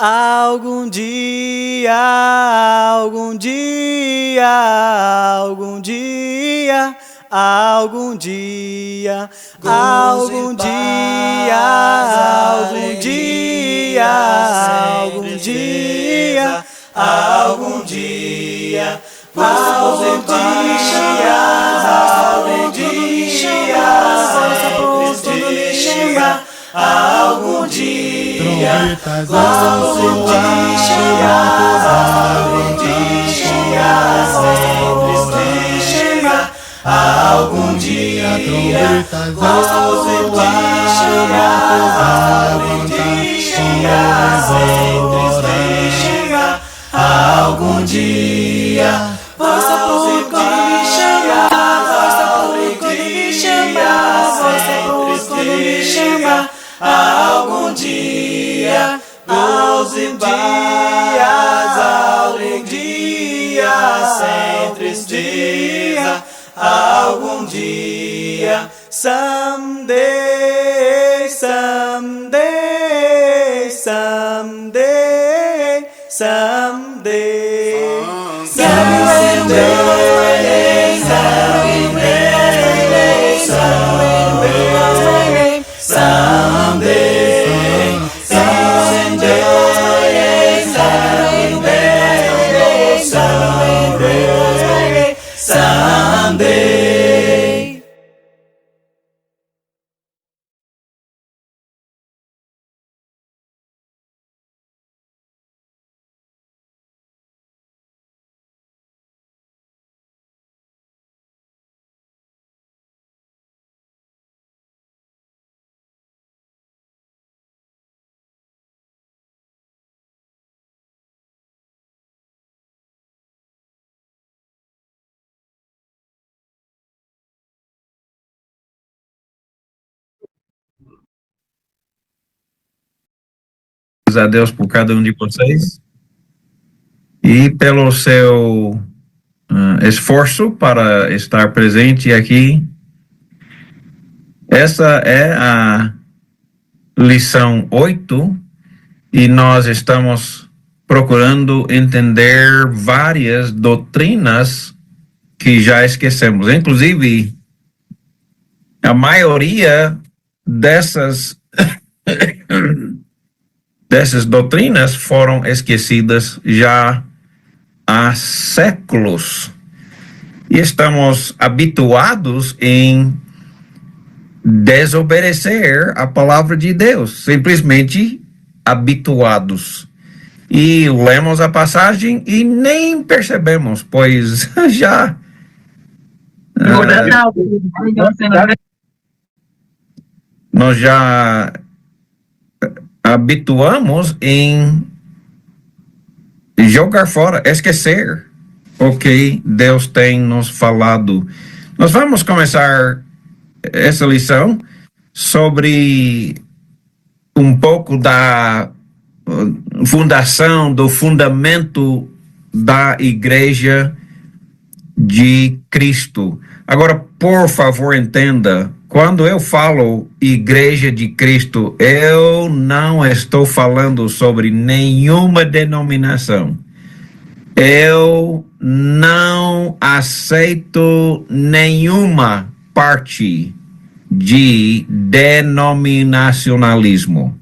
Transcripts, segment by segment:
Algum dia, algum dia, algum dia, algum dia, algum dia, algum dia, algum dia, algum dia, algum dia, algum dia, algum dia, trombetas ao soar, algum dia, algum dia, trombetas ao soar, algum dia, força por quando me chama, força por quando me chama, força por quando me chama, algum dia, algum dia, sem tristeza, algum dia, someday, someday, someday, someday, someday, someday, someday, someday, someday, someday. A Deus por cada um de vocês e pelo seu esforço para estar presente aqui. Essa é a lição 8 e nós estamos procurando entender várias doutrinas que já esquecemos. Inclusive, a maioria dessas doutrinas foram esquecidas já há séculos. E estamos habituados em desobedecer a palavra de Deus, simplesmente habituados. E lemos a passagem e nem percebemos, pois já nós já habituamos em jogar fora, esquecer o que Deus tem nos falado. Nós vamos começar essa lição sobre um pouco da fundação, do fundamento da Igreja de Cristo. Agora, por favor, entenda, quando eu falo Igreja de Cristo, eu não estou falando sobre nenhuma denominação. Eu não aceito nenhuma parte de denominacionalismo.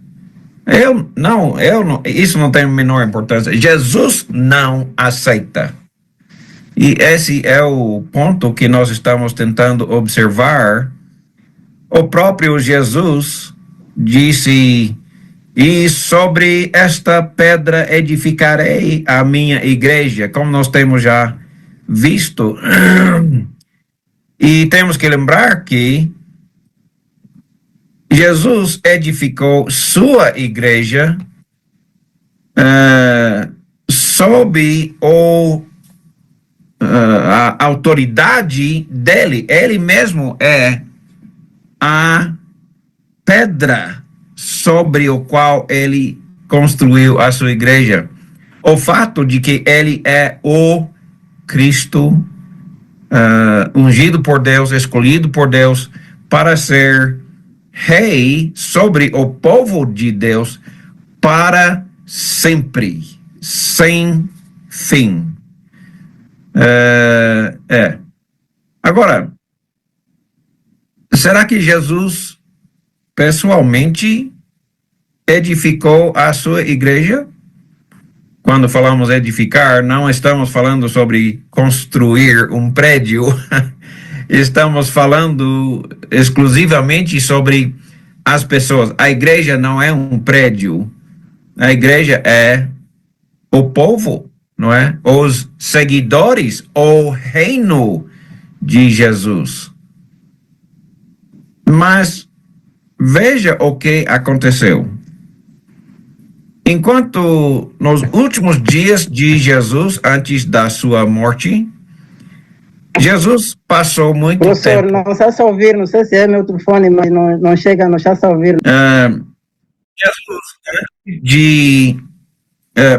Isso não tem a menor importância. Jesus não aceita. E esse é o ponto que nós estamos tentando observar. O próprio Jesus disse: e sobre esta pedra edificarei a minha igreja, como nós temos já visto. E temos que lembrar que Jesus edificou sua igreja sob a autoridade dele. Ele mesmo é a pedra sobre o qual ele construiu a sua igreja. O fato de que ele é o Cristo ungido por Deus, escolhido por Deus para ser rei sobre o povo de Deus, para sempre, sem fim. Agora, será que Jesus pessoalmente edificou a sua igreja? Quando falamos edificar, não estamos falando sobre construir um prédio. Estamos falando exclusivamente sobre as pessoas. A igreja não é um prédio. A igreja é o povo, não é? Os seguidores, o reino de Jesus. Mas veja o que aconteceu. Enquanto nos últimos dias de Jesus, antes da sua morte, Jesus passou muito Professor, tempo. não está a ouvir, não sei se é meu telefone, mas não chega, não está a ouvir. Jesus, antes de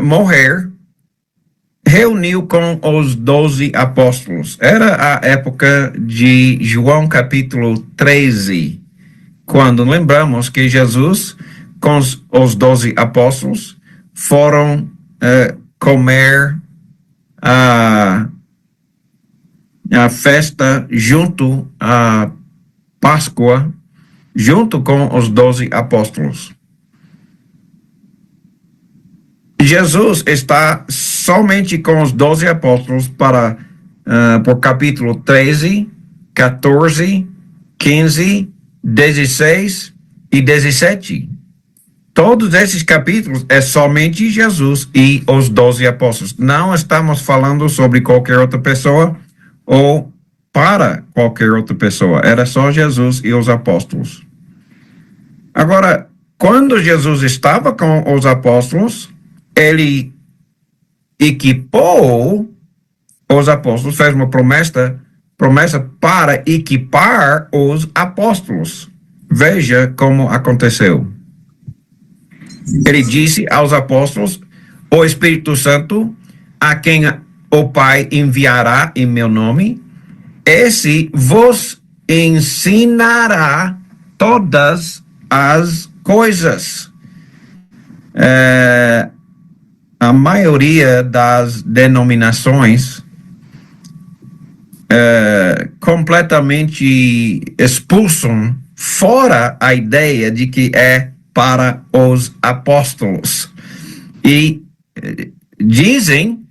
morrer, reuniu com os 12 apóstolos. Era a época de João capítulo 13, quando lembramos que Jesus, com os 12 apóstolos, foram comer a festa junto à Páscoa, junto com os 12 apóstolos. Jesus está somente com os 12 apóstolos por capítulo 13, 14, 15, 16 e 17. Todos esses capítulos é somente Jesus e os 12 apóstolos. Não estamos falando sobre qualquer outra pessoa ou para qualquer outra pessoa. Era só Jesus e os apóstolos. Agora, quando Jesus estava com os apóstolos, ele equipou os apóstolos, fez uma promessa para equipar os apóstolos. Veja como aconteceu. Ele disse aos apóstolos: o Espírito Santo, a quem o Pai enviará em meu nome, esse vos ensinará todas as coisas. A maioria das denominações completamente expulsam fora a ideia de que é para os apóstolos. E dizem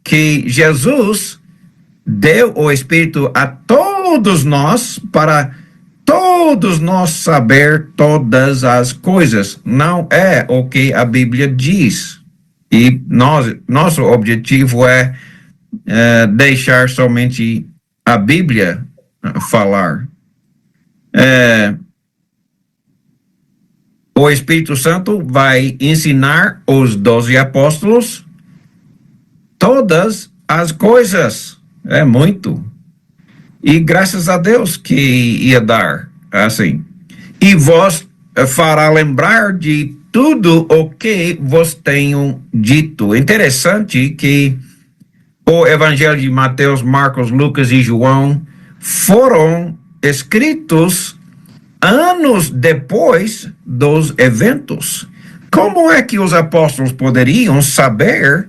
que Jesus deu o Espírito a todos nós para todos nós saber todas as coisas. Não é o que a Bíblia diz. E nosso objetivo é deixar somente a Bíblia falar. O Espírito Santo vai ensinar os 12 apóstolos todas as coisas. É muito. E graças a Deus que ia dar assim. E vos fará lembrar de tudo o que vos tenho dito. Interessante que o Evangelho de Mateus, Marcos, Lucas e João foram escritos anos depois dos eventos. Como é que os apóstolos poderiam saber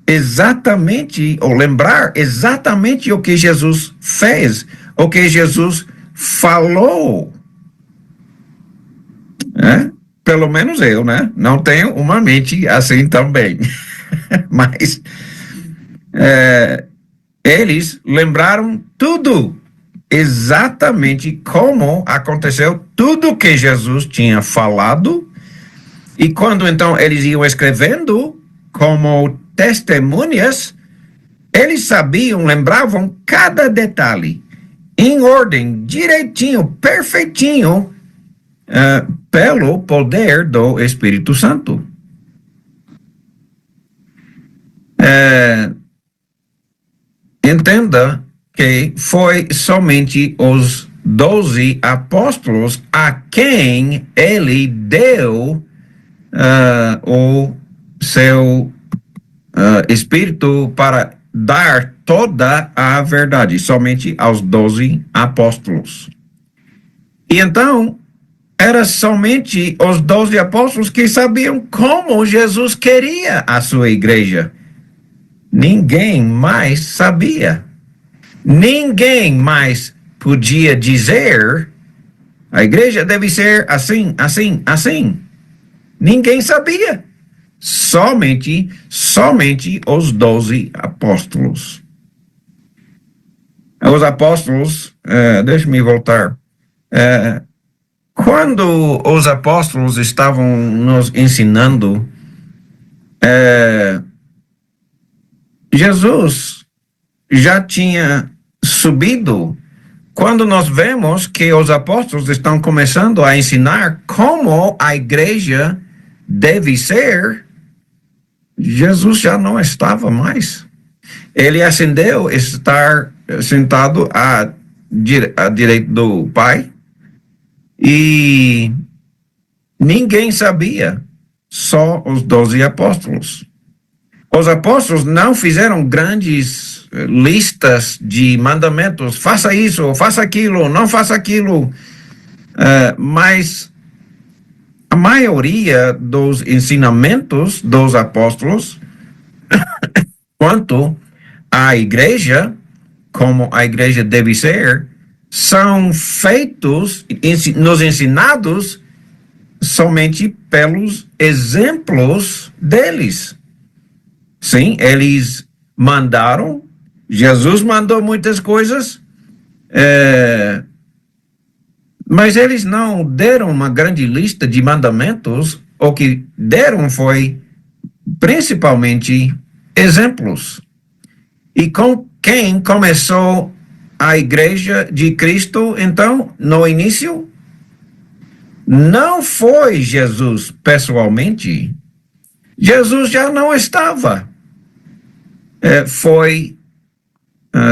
exatamente, ou lembrar exatamente o que Jesus fez, o que Jesus falou? Pelo menos eu, né? Não tenho uma mente assim também. Mas eles lembraram tudo, exatamente como aconteceu, tudo que Jesus tinha falado. E quando então eles iam escrevendo como testemunhas, eles sabiam, lembravam cada detalhe, em ordem, direitinho, perfeitinho, pelo poder do Espírito Santo. Entenda que foi somente os 12 apóstolos a quem ele deu o seu Espírito para dar toda a verdade, somente aos 12 apóstolos. E então, Era somente os 12 apóstolos que sabiam como Jesus queria a sua igreja. Ninguém mais sabia. Ninguém mais podia dizer: a igreja deve ser assim, assim, assim. Ninguém sabia. Somente os 12 apóstolos. Os apóstolos, deixa-me voltar. Quando os apóstolos estavam nos ensinando, Jesus já tinha subido. Quando nós vemos que os apóstolos estão começando a ensinar como a igreja deve ser, Jesus já não estava mais. Ele ascendeu, estar sentado à direita do Pai, e ninguém sabia, só os 12 apóstolos. Os apóstolos não fizeram grandes listas de mandamentos, faça isso, faça aquilo, não faça aquilo, mas a maioria dos ensinamentos dos apóstolos quanto à igreja, como a igreja deve ser, são feitos, nos ensinados somente pelos exemplos deles. Sim, eles mandaram, Jesus mandou muitas coisas, mas eles não deram uma grande lista de mandamentos. O que deram foi, principalmente, exemplos. E com quem começou a igreja de Cristo, então, no início? Não foi Jesus pessoalmente. Jesus já não estava. Foi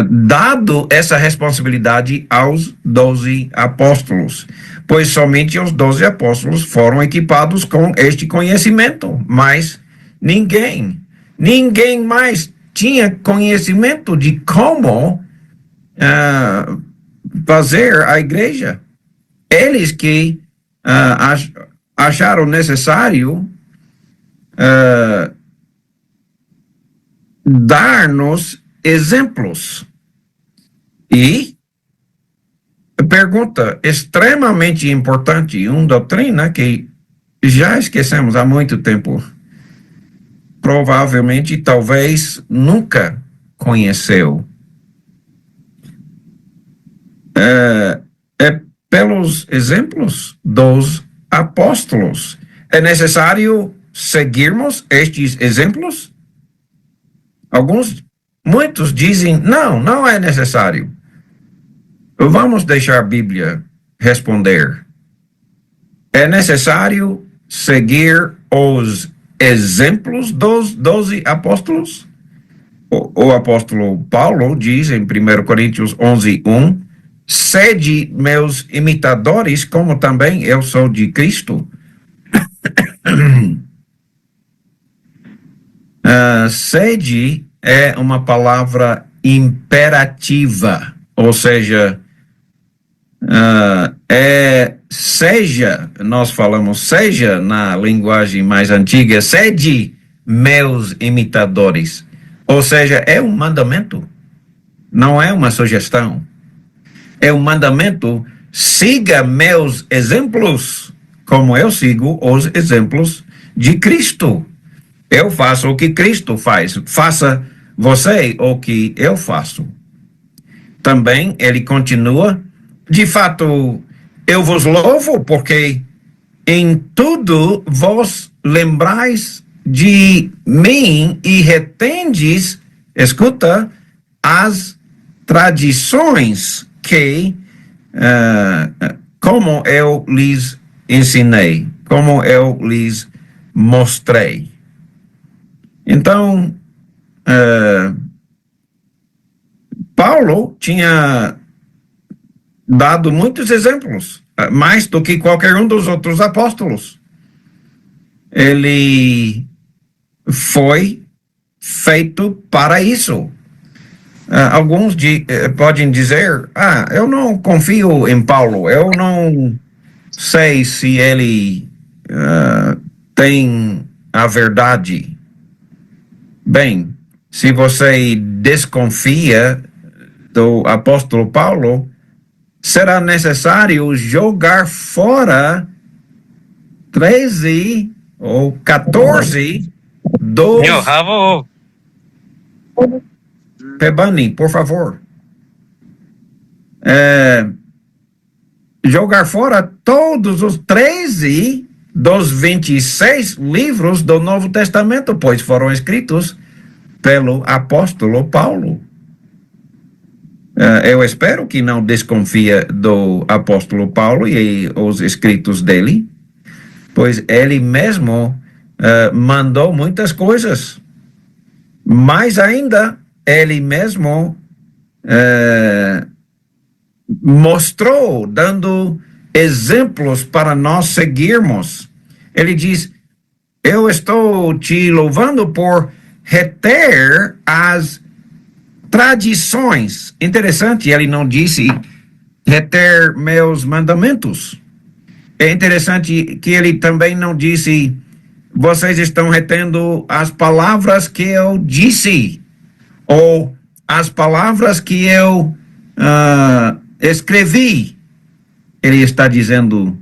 dado essa responsabilidade aos 12 apóstolos, pois somente os 12 apóstolos foram equipados com este conhecimento, mas ninguém mais tinha conhecimento de como fazer a igreja. Eles que acharam necessário dar-nos exemplos. E pergunta extremamente importante, uma doutrina que já esquecemos há muito tempo, provavelmente, talvez, nunca conheceu. Pelos exemplos dos apóstolos. É necessário seguirmos estes exemplos? Muitos dizem, não é necessário. Vamos deixar a Bíblia responder. É necessário seguir os exemplos dos 12 apóstolos? O apóstolo Paulo diz em 1 Coríntios 11:1, sede meus imitadores, como também eu sou de Cristo. Sede é uma palavra imperativa, ou seja, seja, nós falamos seja na linguagem mais antiga, sede meus imitadores, ou seja, é um mandamento, não é uma sugestão, é um mandamento. Siga meus exemplos, como eu sigo os exemplos de Cristo. Eu faço o que Cristo faz, faça você o que eu faço. Também ele continua, de fato, eu vos louvo, porque em tudo vos lembrais de mim e retendes, escuta, as tradições que, como eu lhes ensinei, como eu lhes mostrei. Então, Paulo tinha dado muitos exemplos, mais do que qualquer um dos outros apóstolos. Ele foi feito para isso. Alguns podem dizer, eu não confio em Paulo, eu não sei se ele tem a verdade. Bem, se você desconfia do apóstolo Paulo, será necessário jogar fora 13 ou 14 dos... Meu rabo. Pebani, por favor. Jogar fora todos os 13 dos 26 livros do Novo Testamento, pois foram escritos pelo apóstolo Paulo. Eu espero que não desconfia do apóstolo Paulo e os escritos dele, pois ele mesmo mandou muitas coisas. Mais ainda, ele mesmo mostrou, dando exemplos para nós seguirmos. Ele diz: eu estou te louvando por reter as tradições. Interessante, ele não disse reter meus mandamentos. É interessante que ele também não disse: vocês estão retendo as palavras que eu disse, ou as palavras que eu escrevi. Ele está dizendo: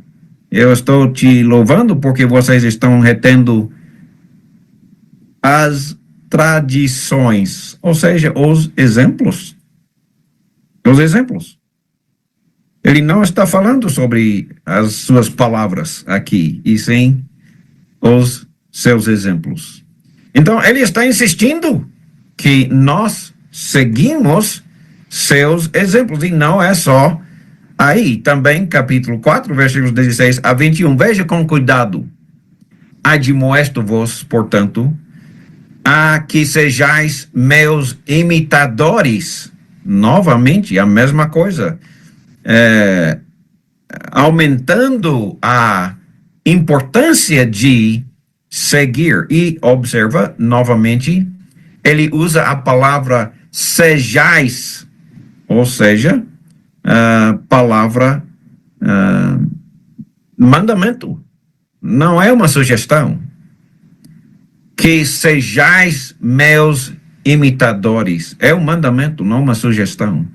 eu estou te louvando porque vocês estão retendo as tradições, ou seja, os exemplos. Os exemplos. Ele não está falando sobre as suas palavras aqui, e sim os seus exemplos. Então, ele está insistindo que nós seguimos seus exemplos, e não é só aí. Também, capítulo 4, versículos 16 a 21. Veja com cuidado. Admoesto-vos, portanto, a que sejais meus imitadores. Novamente, a mesma coisa. Aumentando a importância de seguir. E observa, novamente, ele usa a palavra sejais, ou seja, palavra mandamento. Não é uma sugestão. Que sejais meus imitadores. É um mandamento, não uma sugestão.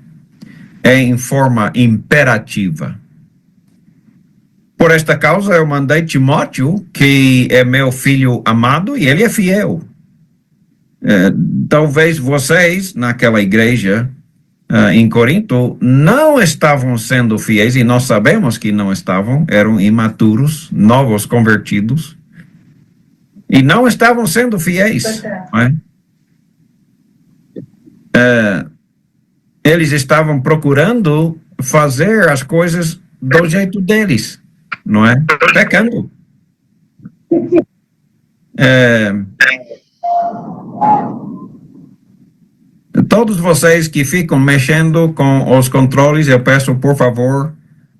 É em forma imperativa. Por esta causa eu mandei Timóteo, que é meu filho amado, e ele é fiel. Talvez vocês, naquela igreja em Corinto, não estavam sendo fiéis, e nós sabemos que não estavam, eram imaturos, novos convertidos, e não estavam sendo fiéis. Não é? Eles estavam procurando fazer as coisas do jeito deles, não é? Pecando. Todos vocês que ficam mexendo com os controles, eu peço, por favor,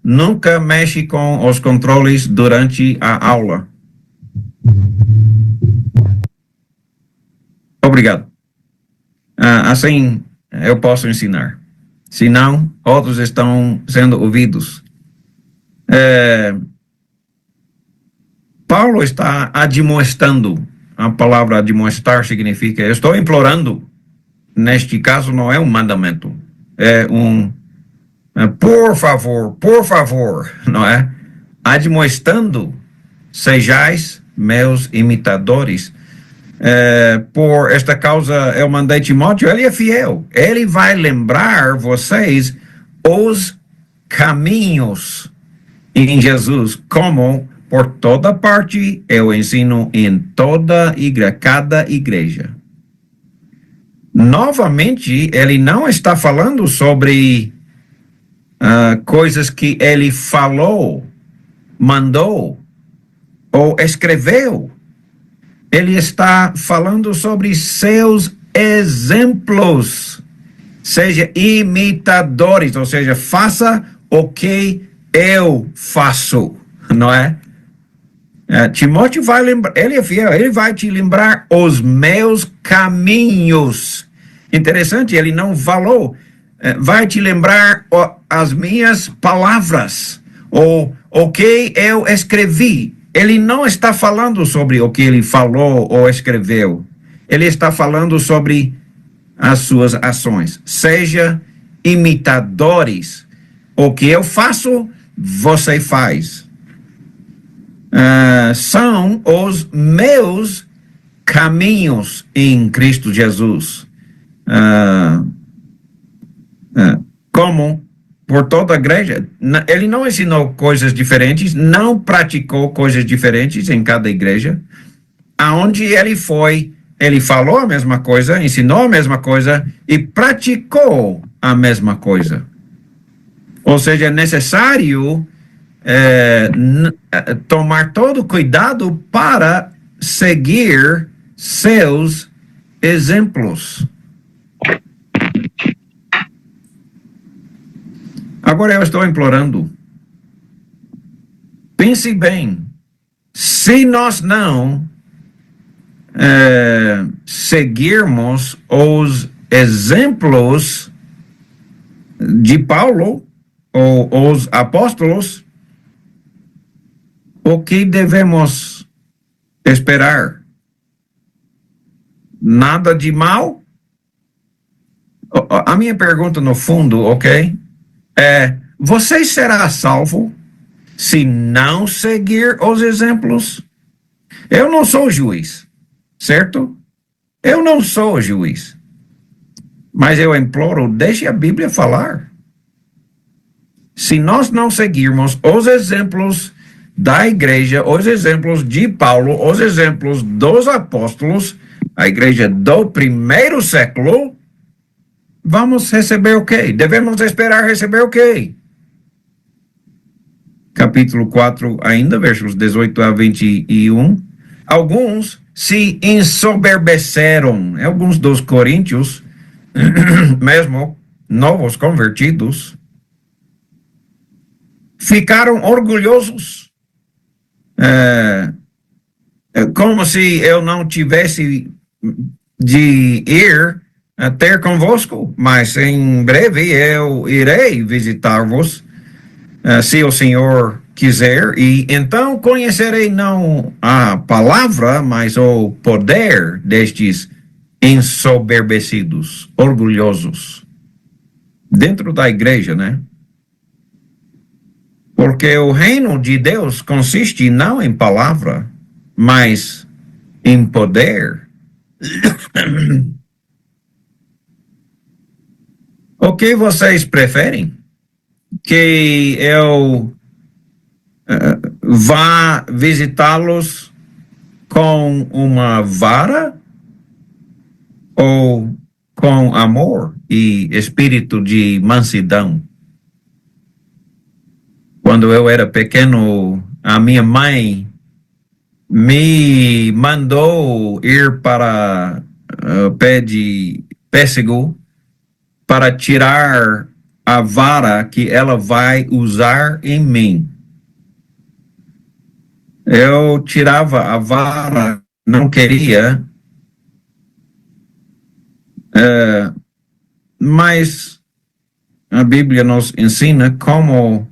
nunca mexe com os controles durante a aula. Obrigado. Assim eu posso ensinar. Senão, outros estão sendo ouvidos. Paulo está admoestando. A palavra admoestar significa: eu estou implorando. Neste caso, não é um mandamento. É um por favor, não é? Admoestando, sejais meus imitadores. Por esta causa eu mandei Timóteo, ele é fiel. Ele vai lembrar vocês os caminhos em Jesus, como por toda parte eu ensino em toda igreja, cada igreja. Novamente, ele não está falando sobre coisas que ele falou, mandou ou escreveu. Ele está falando sobre seus exemplos. Seja imitadores, ou seja, faça o que eu faço, não é? Timóteo vai lembrar, ele é fiel, ele vai te lembrar os meus caminhos. Interessante, ele não falou, vai te lembrar as minhas palavras, ou o que eu escrevi. Ele não está falando sobre o que ele falou ou escreveu. Ele está falando sobre as suas ações. Seja imitadores. O que eu faço, você faz. São os meus caminhos em Cristo Jesus. Como por toda a igreja, ele não ensinou coisas diferentes, não praticou coisas diferentes em cada igreja. Aonde ele foi, ele falou a mesma coisa, ensinou a mesma coisa e praticou a mesma coisa. Ou seja, é necessário tomar todo cuidado para seguir seus exemplos. Agora eu estou implorando, pense bem, se nós não seguirmos os exemplos de Paulo ou os apóstolos, o que devemos esperar? Nada de mal? A minha pergunta no fundo, ok? Você será salvo se não seguir os exemplos? Eu não sou juiz, certo? Eu não sou juiz. Mas eu imploro, deixe a Bíblia falar. Se nós não seguirmos os exemplos da igreja, os exemplos de Paulo, os exemplos dos apóstolos, a igreja do primeiro século, vamos receber o quê? Devemos esperar receber o quê? Capítulo 4, ainda, versos 18 a 21. Alguns se ensoberbeceram. Alguns dos coríntios, mesmo novos convertidos, ficaram orgulhosos. Como se eu não tivesse de ir ter convosco, mas em breve eu irei visitar-vos, se o Senhor quiser, e então conhecerei não a palavra, mas o poder destes ensoberbecidos, orgulhosos, dentro da igreja, né? Porque o reino de Deus consiste não em palavra, mas em poder. O que vocês preferem? Que eu vá visitá-los com uma vara ou com amor e espírito de mansidão? Quando eu era pequeno, a minha mãe me mandou ir para o pé de pêssego para tirar a vara que ela vai usar em mim. Eu tirava a vara, não queria, mas a Bíblia nos ensina como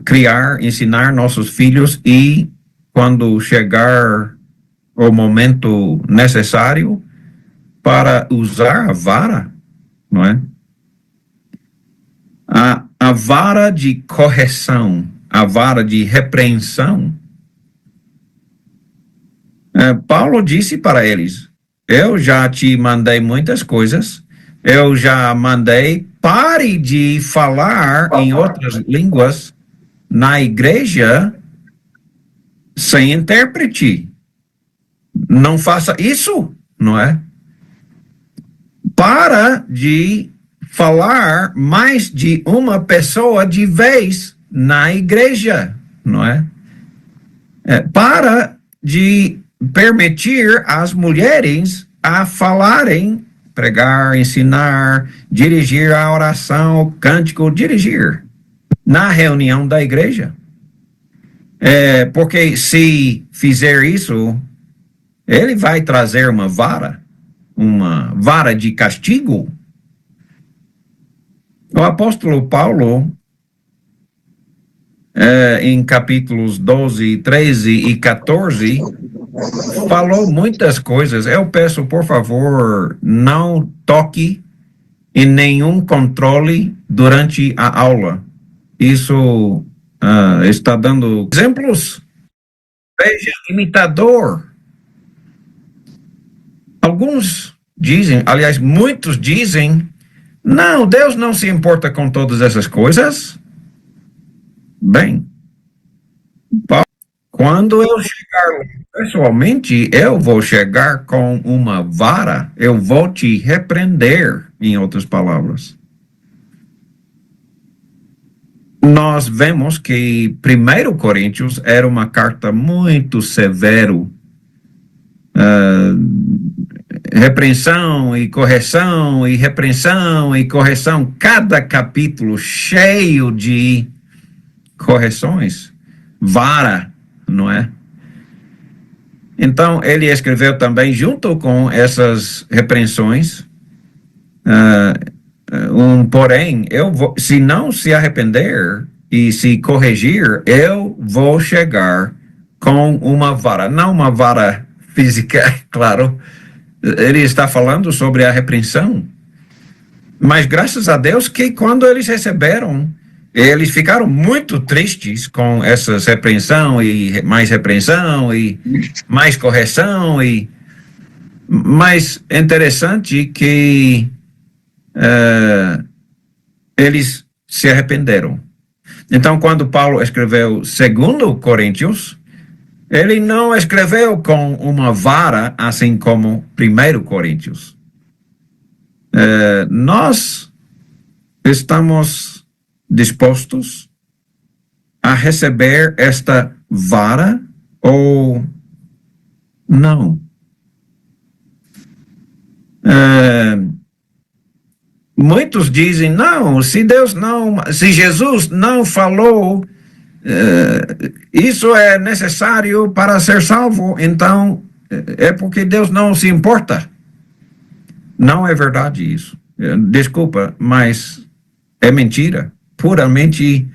criar, ensinar nossos filhos, e quando chegar o momento necessário para usar a vara, não é? A vara de correção, a vara de repreensão. Paulo disse para eles: eu já te mandei muitas coisas, eu já mandei, pare de falar em outras línguas na igreja sem intérprete. Não faça isso, não é? Para de falar mais de uma pessoa de vez na igreja, não é? Para de permitir às mulheres a falarem, pregar, ensinar, dirigir a oração, o cântico, dirigir na reunião da igreja. Porque se fizer isso, ele vai trazer uma vara de castigo. O apóstolo Paulo em capítulos 12, 13 e 14, falou muitas coisas. Eu peço, por favor, não toque em nenhum controle durante a aula. Isso está dando exemplos. Seja imitador. Alguns dizem, aliás, muitos dizem, não, Deus não se importa com todas essas coisas. Bem, quando eu chegar pessoalmente, eu vou chegar com uma vara, eu vou te repreender, em outras palavras. Nós vemos que 1 Coríntios era uma carta muito severo, repreensão e correção, e repreensão e correção, cada capítulo cheio de correções, vara, não é? Então, ele escreveu também, junto com essas repreensões, porém, se não se arrepender e se corrigir, eu vou chegar com uma vara, não uma vara física, claro. Ele está falando sobre a repreensão, mas graças a Deus que quando eles receberam, eles ficaram muito tristes com essas repreensão e mais correção, mas é interessante que eles se arrependeram. Então, quando Paulo escreveu 2 Coríntios, ele não escreveu com uma vara, assim como 1 Coríntios. Nós estamos dispostos a receber esta vara ou não? Muitos dizem, não, se Jesus não falou, isso é necessário para ser salvo, então é porque Deus não se importa. Não é verdade isso. Desculpa, mas é mentira. Puramente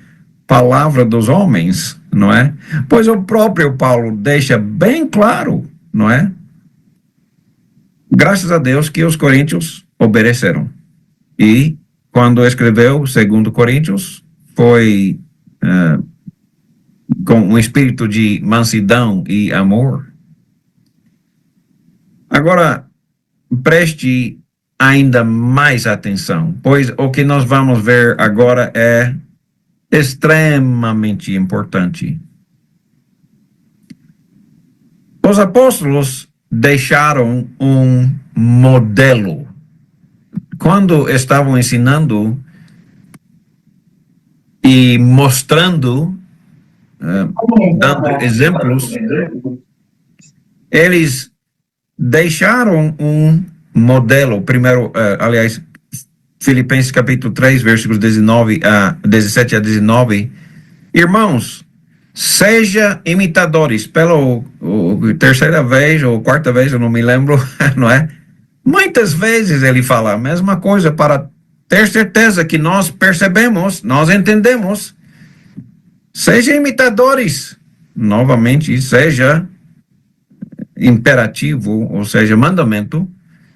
palavra dos homens, não é? Pois o próprio Paulo deixa bem claro, não é? Graças a Deus que os coríntios obedeceram. E quando escreveu 2 Coríntios, foi com um espírito de mansidão e amor. Agora, preste ainda mais atenção, pois o que nós vamos ver agora é extremamente importante. Os apóstolos deixaram um modelo. Quando estavam ensinando e mostrando, dando exemplos, eles deixaram um modelo. Primeiro, aliás, Filipenses capítulo 3, versículos 17 a 19. Irmãos, seja imitadores, pela terceira vez ou quarta vez, eu não me lembro, não é? Muitas vezes ele fala a mesma coisa para ter certeza que nós percebemos, nós entendemos. Seja imitadores, novamente, seja imperativo, ou seja, mandamento.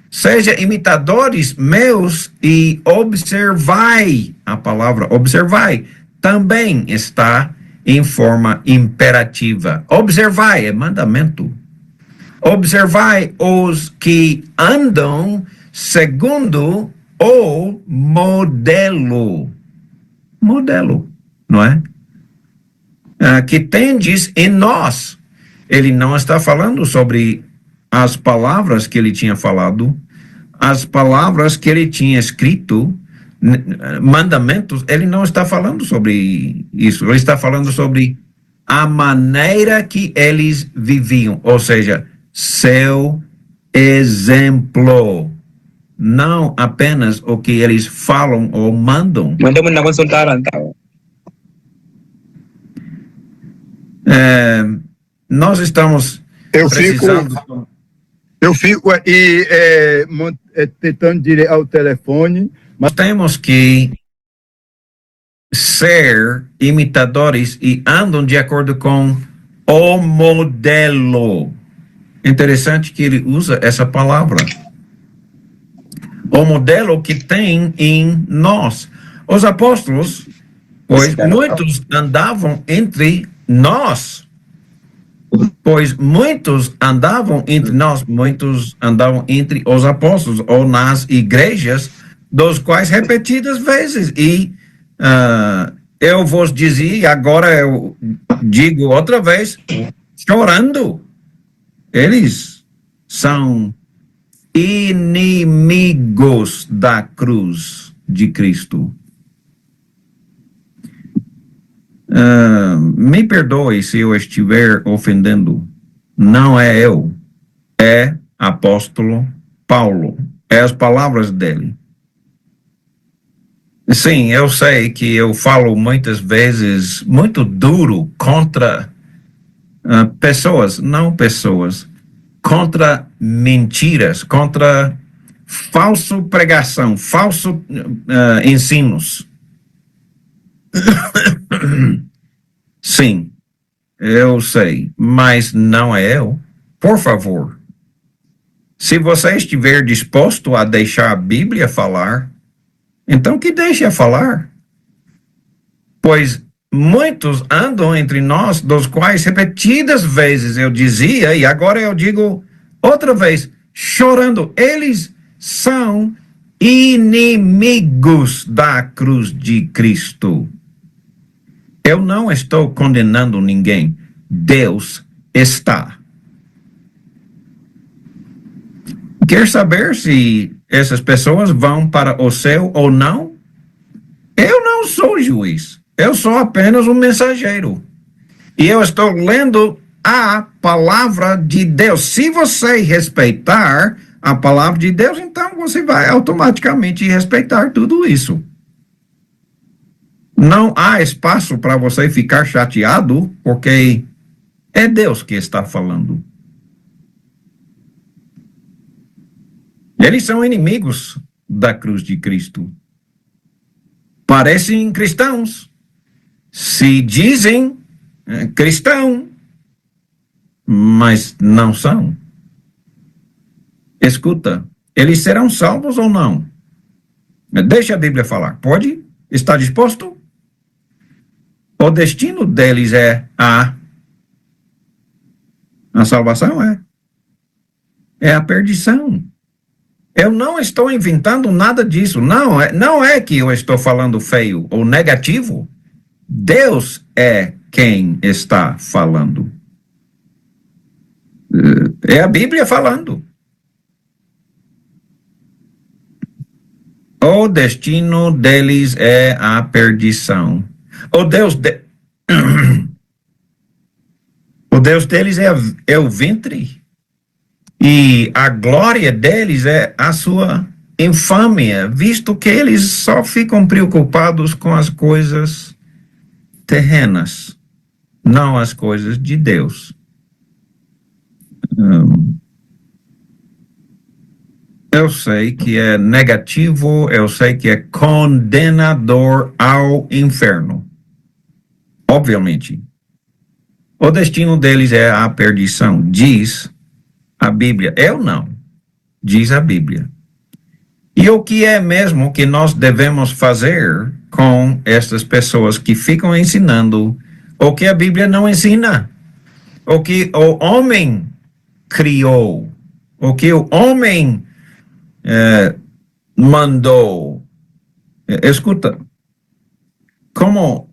Seja imitadores meus e observai, a palavra observai também está em forma imperativa. Observai é mandamento. Observai os que andam segundo o modelo. Modelo, não é? Que tendes em nós. Ele não está falando sobre as palavras que ele tinha falado, as palavras que ele tinha escrito, mandamentos, ele não está falando sobre isso, ele está falando sobre a maneira que eles viviam, ou seja, seu exemplo, não apenas o que eles falam ou mandam. Nós estamos precisando... Eu fico aí tentando direto ao telefone. Mas temos que ser imitadores e andam de acordo com o modelo. Interessante que ele usa essa palavra. O modelo que tem em nós. Os apóstolos, pois muitos andavam entre nós. Pois muitos andavam entre nós, muitos andavam entre os apóstolos, ou nas igrejas, dos quais repetidas vezes. E eu vos dizia, e agora eu digo outra vez, chorando. Eles são inimigos da cruz de Cristo. Me perdoe se eu estiver ofendendo. Não é eu, é apóstolo Paulo. É as palavras dele. Sim, eu sei que eu falo muitas vezes muito duro contra pessoas, contra mentiras, contra falso pregação, falso ensinos. Sim, eu sei, mas não é eu. Por favor, se você estiver disposto a deixar a Bíblia falar, então que deixe-a falar. Pois muitos andam entre nós, dos quais repetidas vezes eu dizia, e agora eu digo outra vez, chorando, eles são inimigos da cruz de Cristo. Eu não estou condenando ninguém. Deus está. Quer saber se essas pessoas vão para o céu ou não? Eu não sou juiz. Eu sou apenas um mensageiro. E eu estou lendo a palavra de Deus. Se você respeitar a palavra de Deus, então você vai automaticamente respeitar tudo isso. Não há espaço para você ficar chateado, porque é Deus que está falando. Eles são inimigos da cruz de Cristo. Parecem cristãos. Se dizem cristão, mas não são. Escuta, eles serão salvos ou não? Deixa a Bíblia falar. Pode? Está disposto? O destino deles é a salvação, é a perdição. Eu não estou inventando nada disso. Não é que eu estou falando feio ou negativo. Deus é quem está falando. É a Bíblia falando. O destino deles é a perdição. O Deus deles é o ventre. E a glória deles é a sua infâmia, visto que eles só ficam preocupados com as coisas terrenas, não as coisas de Deus. Eu sei que é negativo, eu sei que é condenador ao inferno. Obviamente. O destino deles é a perdição, diz a Bíblia. Eu não, diz a Bíblia. E o que é mesmo que nós devemos fazer com estas pessoas que ficam ensinando o que a Bíblia não ensina? O que o homem criou, o que o homem mandou. Escuta, como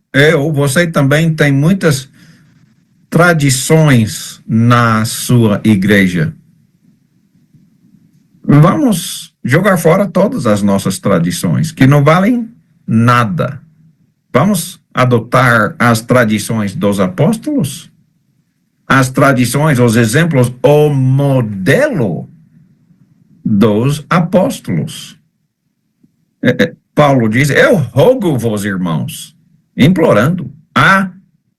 você também tem muitas tradições na sua igreja. Vamos jogar fora todas as nossas tradições, que não valem nada. Vamos adotar as tradições dos apóstolos, as tradições, os exemplos, o modelo dos apóstolos. Paulo diz, eu rogo-vos, irmãos, implorando a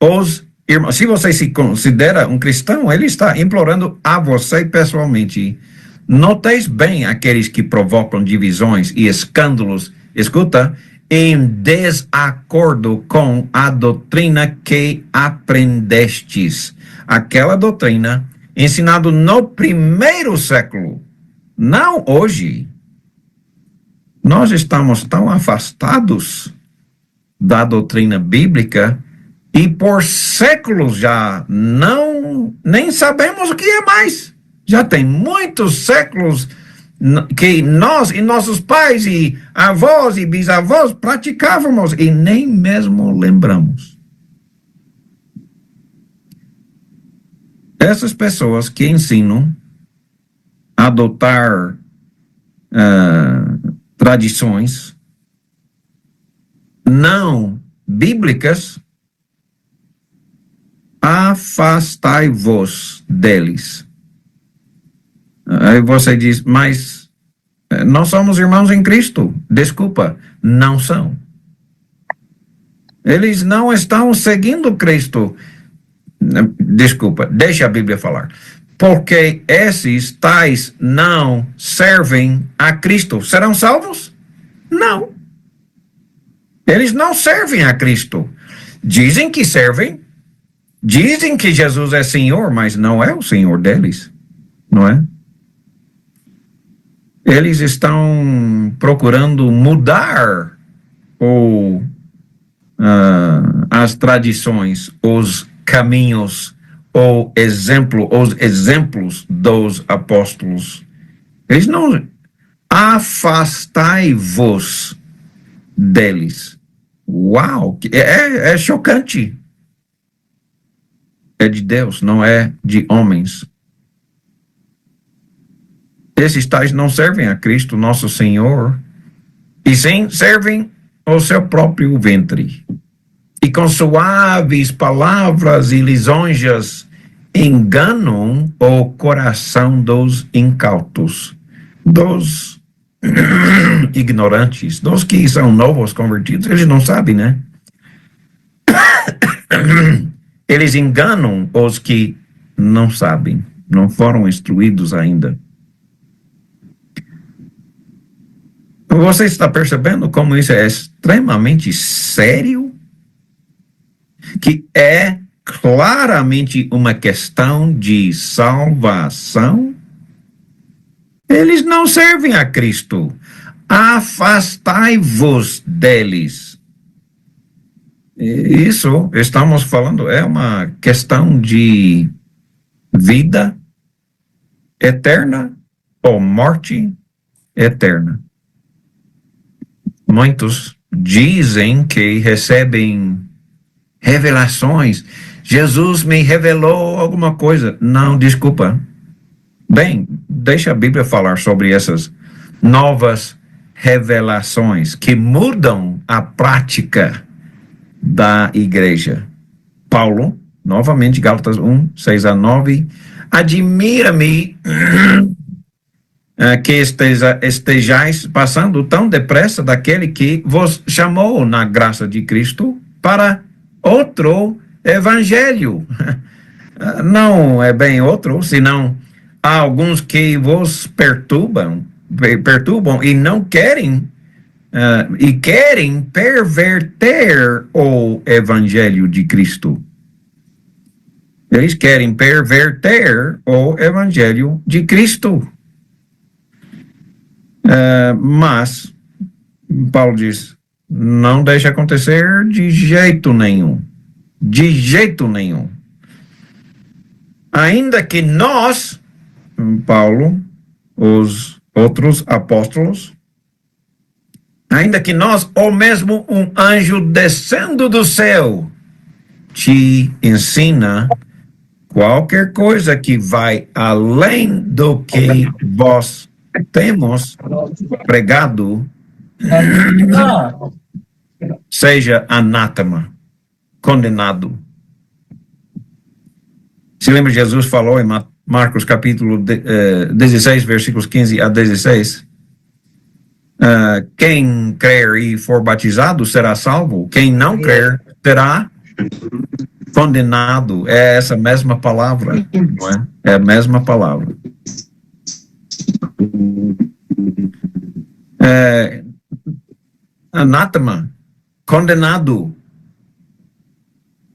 os irmãos. Se você se considera um cristão, ele está implorando a você pessoalmente. Noteis bem aqueles que provocam divisões e escândalos. Escuta, em desacordo com a doutrina que aprendestes. Aquela doutrina ensinada no primeiro século, não hoje. Nós estamos tão afastados da doutrina bíblica e por séculos já nem sabemos o que é mais. Já tem muitos séculos que nós e nossos pais e avós e bisavós praticávamos e nem mesmo lembramos. Essas pessoas que ensinam a adotar tradições não bíblicas, afastai-vos deles. Aí você diz, mas nós somos irmãos em Cristo. Desculpa, não são. Eles não estão seguindo Cristo. Desculpa, deixa a Bíblia falar. Porque esses tais não servem a Cristo. Serão salvos? Não. Eles não servem a Cristo. Dizem que servem. Dizem que Jesus é Senhor, mas não é o Senhor deles. Não é? Eles estão procurando mudar as tradições, os caminhos, os exemplos dos apóstolos. Eles não... Afastai-vos deles. Uau! É chocante. É de Deus, não é de homens. Esses tais não servem a Cristo, nosso Senhor, e sim servem ao seu próprio ventre. E com suaves palavras e lisonjas enganam o coração dos incautos, dos ignorantes, dos que são novos convertidos. Eles não sabem, né? Eles enganam os que não sabem, não foram instruídos ainda. Você está percebendo como isso é extremamente sério? Que é claramente uma questão de salvação? Eles não servem a Cristo. Afastai-vos deles. Isso, estamos falando, é uma questão de vida eterna ou morte eterna. Muitos dizem que recebem revelações. Jesus me revelou alguma coisa. Não, desculpa. Bem, deixa a Bíblia falar sobre essas novas revelações que mudam a prática da igreja. Paulo, novamente, Gálatas 1, 6 a 9, admira-me que estejais passando tão depressa daquele que vos chamou na graça de Cristo para outro evangelho. Não é bem outro, senão há alguns que vos perturbam e não querem, e querem perverter o evangelho de Cristo. Eles querem perverter o evangelho de Cristo. Mas Paulo diz, não deixe acontecer de jeito nenhum. De jeito nenhum. Ainda que nós, Paulo, os outros apóstolos, ainda que nós, ou mesmo um anjo descendo do céu, te ensina qualquer coisa que vai além do que vós temos pregado, seja anátema, condenado. Se lembra, Jesus falou em Marcos capítulo 16, versículos 15 a 16, quem crer e for batizado será salvo, quem não crer será condenado. É essa mesma palavra, não é? É a mesma palavra. anátema, condenado,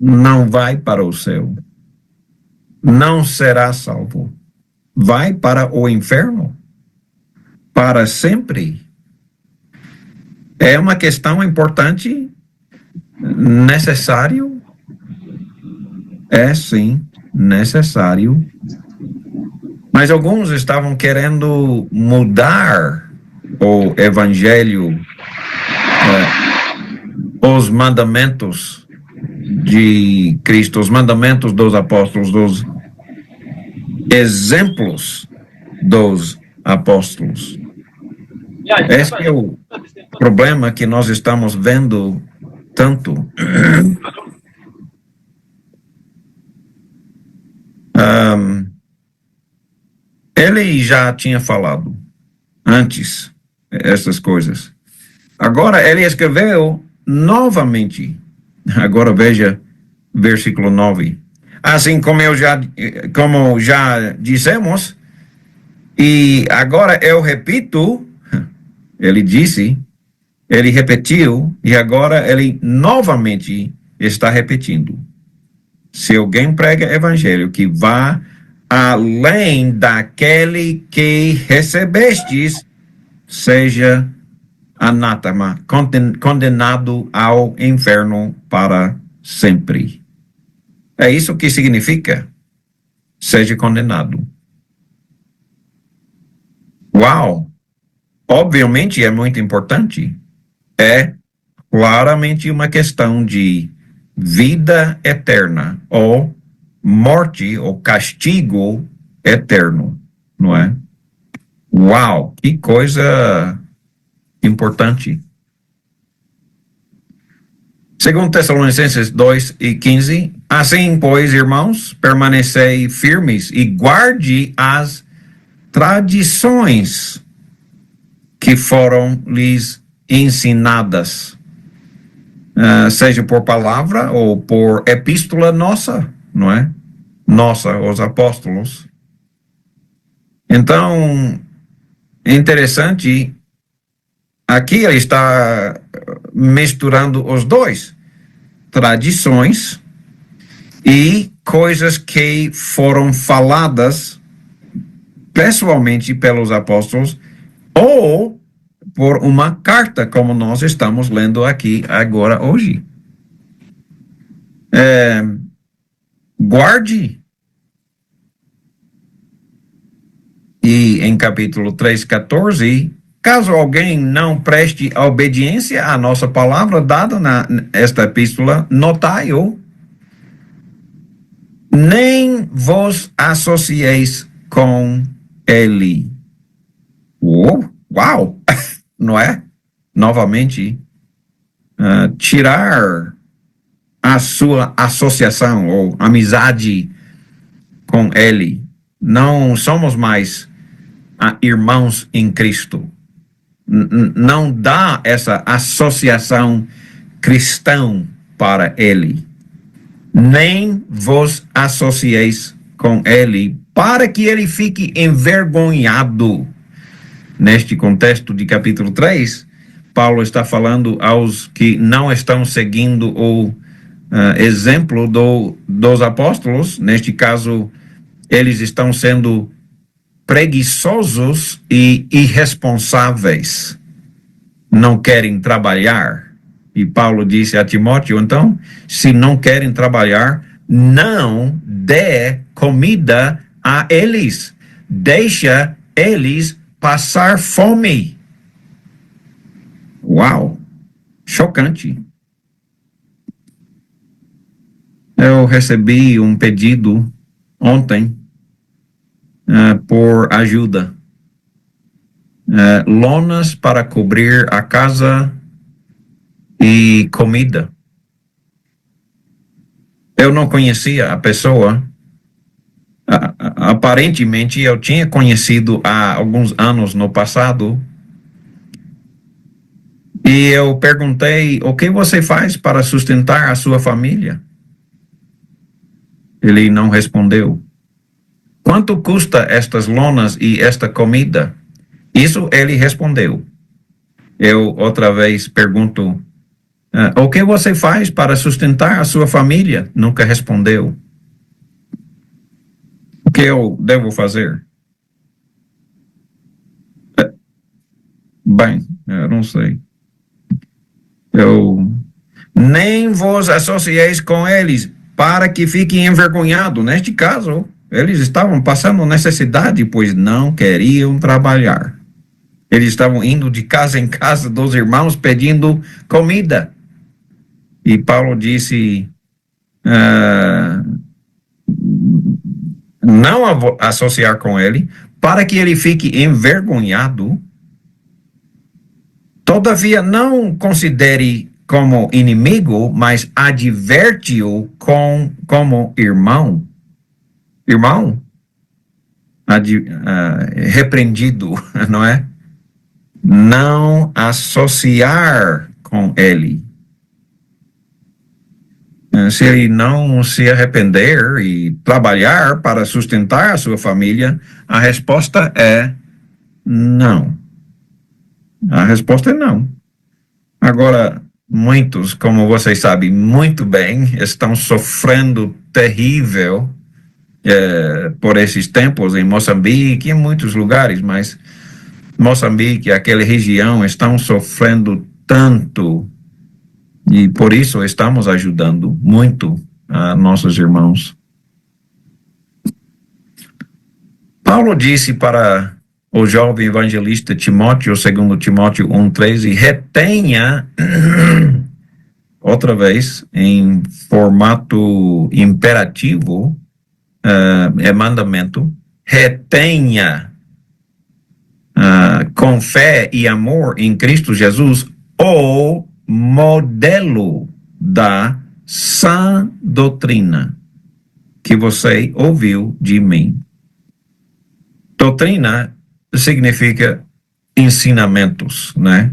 não vai para o céu, não será salvo, vai para o inferno para sempre. É uma questão importante, necessário, é sim, necessário, mas alguns estavam querendo mudar o evangelho, os mandamentos de Cristo, os mandamentos dos apóstolos, dos exemplos dos apóstolos. Esse é o problema que nós estamos vendo tanto. Ele já tinha falado antes essas coisas. Agora ele escreveu novamente. Agora veja versículo 9. Assim como já dissemos, e agora eu repito, ele disse, ele repetiu, e agora ele novamente está repetindo. Se alguém prega evangelho que vá além daquele que recebestes, seja anátema, condenado ao inferno para sempre. É isso que significa, seja condenado. Uau! Obviamente é muito importante. É claramente uma questão de vida eterna, ou morte, ou castigo eterno, não é? Uau! Que coisa importante. 2 Tessalonicenses 2:15, assim, pois, irmãos, permanecei firmes e guarde as tradições que foram lhes ensinadas, seja por palavra ou por epístola nossa, não é? Nossa, os apóstolos. Então, é interessante, aqui ele está misturando os dois, tradições e coisas que foram faladas pessoalmente pelos apóstolos ou por uma carta, como nós estamos lendo aqui agora hoje. Guarde. E em capítulo 3:14, caso alguém não preste obediência à nossa palavra dada nesta epístola, notai-o, nem vos associeis com ele. Uau! Não é? Novamente, tirar a sua associação ou amizade com ele. Não somos mais irmãos em Cristo. Não dá essa associação cristã para ele. Nem vos associeis com ele, para que ele fique envergonhado. Neste contexto de capítulo 3, Paulo está falando aos que não estão seguindo o exemplo dos apóstolos. Neste caso, eles estão sendo preguiçosos e irresponsáveis. Não querem trabalhar. E Paulo disse a Timóteo, então, se não querem trabalhar, não dê comida a eles. Deixa eles passar fome. Uau! Chocante. Eu recebi um pedido ontem por ajuda. Lonas para cobrir a casa e comida. Eu não conhecia a pessoa. Aparentemente eu tinha conhecido há alguns anos no passado. E eu perguntei, o que você faz para sustentar a sua família? Ele não respondeu. Quanto custa estas lonas e esta comida? Isso ele respondeu. Eu outra vez pergunto, o que você faz para sustentar a sua família? Nunca respondeu. O que eu devo fazer? Bem, eu não sei. Eu nem vos associeis com eles para que fiquem envergonhados. Neste caso, eles estavam passando necessidade, pois não queriam trabalhar. Eles estavam indo de casa em casa dos irmãos pedindo comida. E Paulo disse, não associar com ele, para que ele fique envergonhado. Todavia, não considere como inimigo, mas adverte-o como irmão. Irmão? Repreendido, não é? Não associar com ele. Se ele não se arrepender e trabalhar para sustentar a sua família, a resposta é não. A resposta é não. Agora, muitos, como vocês sabem muito bem, estão sofrendo terrível por esses tempos em Moçambique e em muitos lugares, mas Moçambique, aquela região, estão sofrendo tanto e por isso estamos ajudando muito a nossos irmãos. Paulo disse para o jovem evangelista Timóteo, 2 Timóteo 1:13, retenha, outra vez, em formato imperativo, é mandamento, retenha com fé e amor em Cristo Jesus o modelo da sã doutrina que você ouviu de mim. Doutrina significa ensinamentos, né?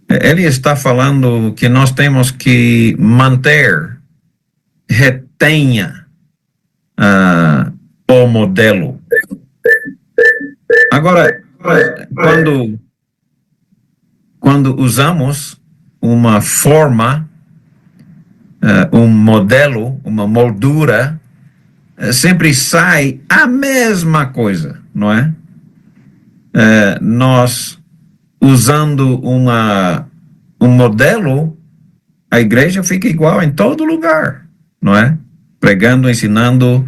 Ele está falando que nós temos que manter, retenha o modelo. Agora, quando usamos uma forma, um modelo, uma moldura, sempre sai a mesma coisa, não é? Nós, usando um modelo, a igreja fica igual em todo lugar, não é? Pregando, ensinando,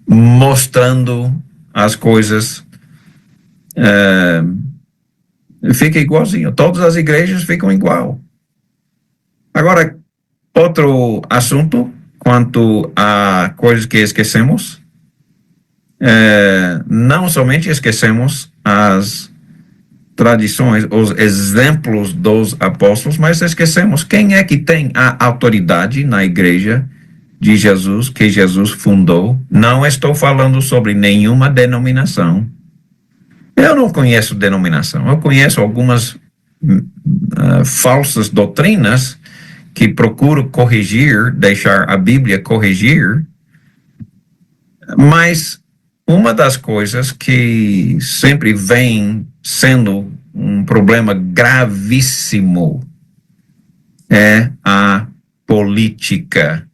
mostrando as coisas, fica igualzinho. Todas as igrejas ficam igual. Agora, outro assunto quanto a coisas que esquecemos, não somente esquecemos as tradições, os exemplos dos apóstolos, mas esquecemos quem é que tem a autoridade na igreja de Jesus, que Jesus fundou. Não estou falando sobre nenhuma denominação. Eu não conheço denominação, eu conheço algumas falsas doutrinas que procuram corrigir, deixar a Bíblia corrigir, mas uma das coisas que sempre vem sendo um problema gravíssimo é a política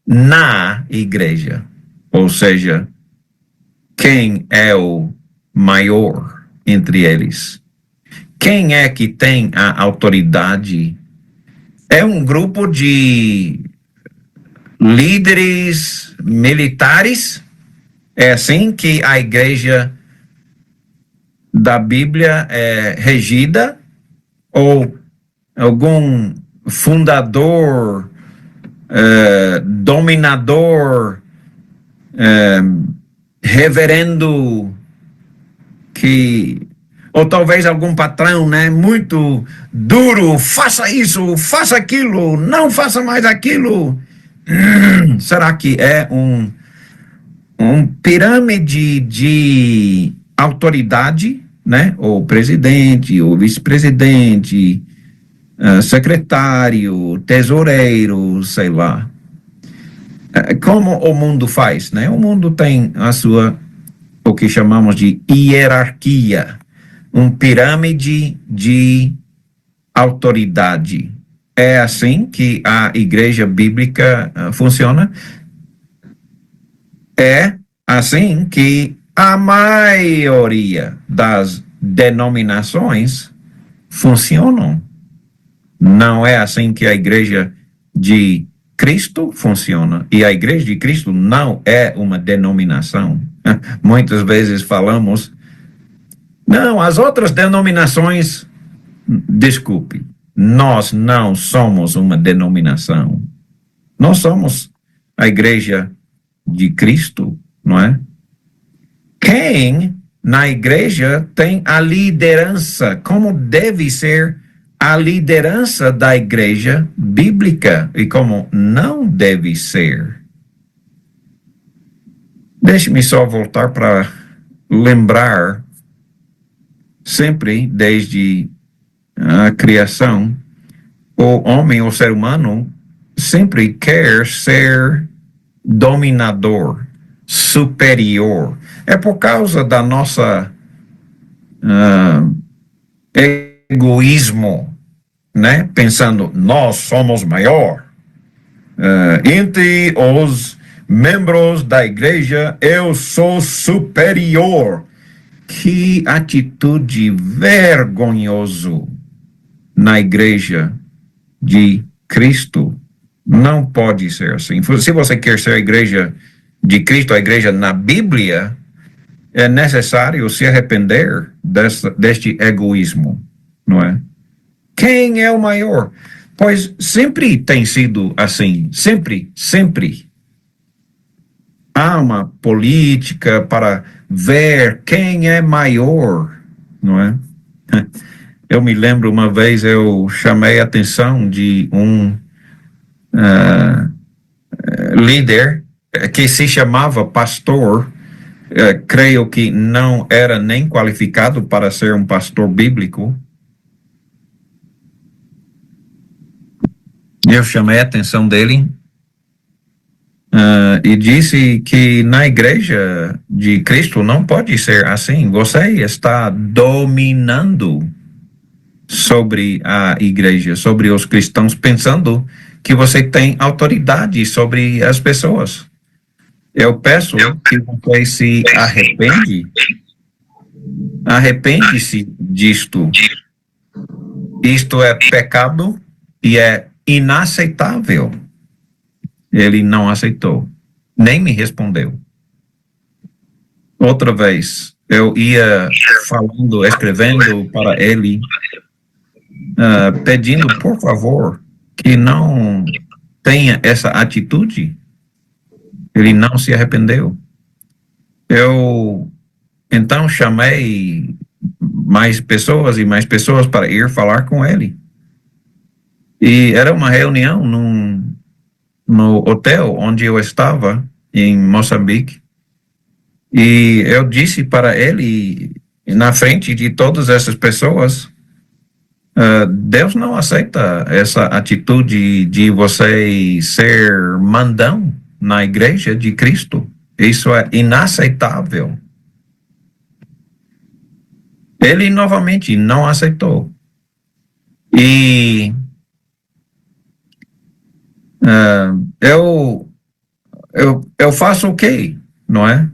na igreja, ou seja, quem é o maior entre eles? Quem é que tem a autoridade? É um grupo de líderes militares? É assim que a igreja da Bíblia é regida? Ou algum fundador, dominador, reverendo, ou talvez algum patrão, né, muito duro, faça isso, faça aquilo, não faça mais aquilo. Será que é um pirâmide de autoridade, né? Ou presidente, ou vice-presidente, secretário, tesoureiro, sei lá. Como o mundo faz, né? O mundo tem a sua, o que chamamos de hierarquia. pirâmide de autoridade. É assim que a igreja bíblica funciona? É assim que a maioria das denominações funcionam. Não é assim que a igreja de Cristo funciona. E a igreja de Cristo não é uma denominação. Muitas vezes falamos, não, as outras denominações, desculpe, nós não somos uma denominação. Nós somos a igreja de Cristo, não é? Quem na igreja tem a liderança, como deve ser a liderança da igreja bíblica e como não deve ser. Deixe-me só voltar para lembrar, sempre desde a criação, o homem, o ser humano, sempre quer ser dominador, superior. É por causa da nossa egoísmo, né? Pensando, nós somos maior. Entre os membros da igreja, eu sou superior. Que atitude vergonhoso na igreja de Cristo. Não pode ser assim. Se você quer ser a igreja de Cristo, a igreja na Bíblia, é necessário se arrepender deste egoísmo, não é? Quem é o maior? Pois sempre tem sido assim, sempre. Há uma política para ver quem é maior, não é? Eu me lembro uma vez eu chamei a atenção de um líder que se chamava pastor, creio que não era nem qualificado para ser um pastor bíblico. Eu chamei a atenção dele e disse que na igreja de Cristo não pode ser assim. Você está dominando sobre a igreja, sobre os cristãos, pensando que você tem autoridade sobre as pessoas. Eu peço que você se arrepende-se disto. Isto é pecado e é inaceitável. Ele não aceitou, nem me respondeu. Outra vez, eu ia falando, escrevendo para ele, pedindo, por favor, que não tenha essa atitude. Ele não se arrependeu. Eu, então, chamei mais pessoas para ir falar com ele. E era uma reunião no hotel onde eu estava, em Moçambique. E eu disse para ele, na frente de todas essas pessoas, Deus não aceita essa atitude de você ser mandão na igreja de Cristo. Isso é inaceitável. Ele novamente não aceitou. E eu faço o quê? Não é?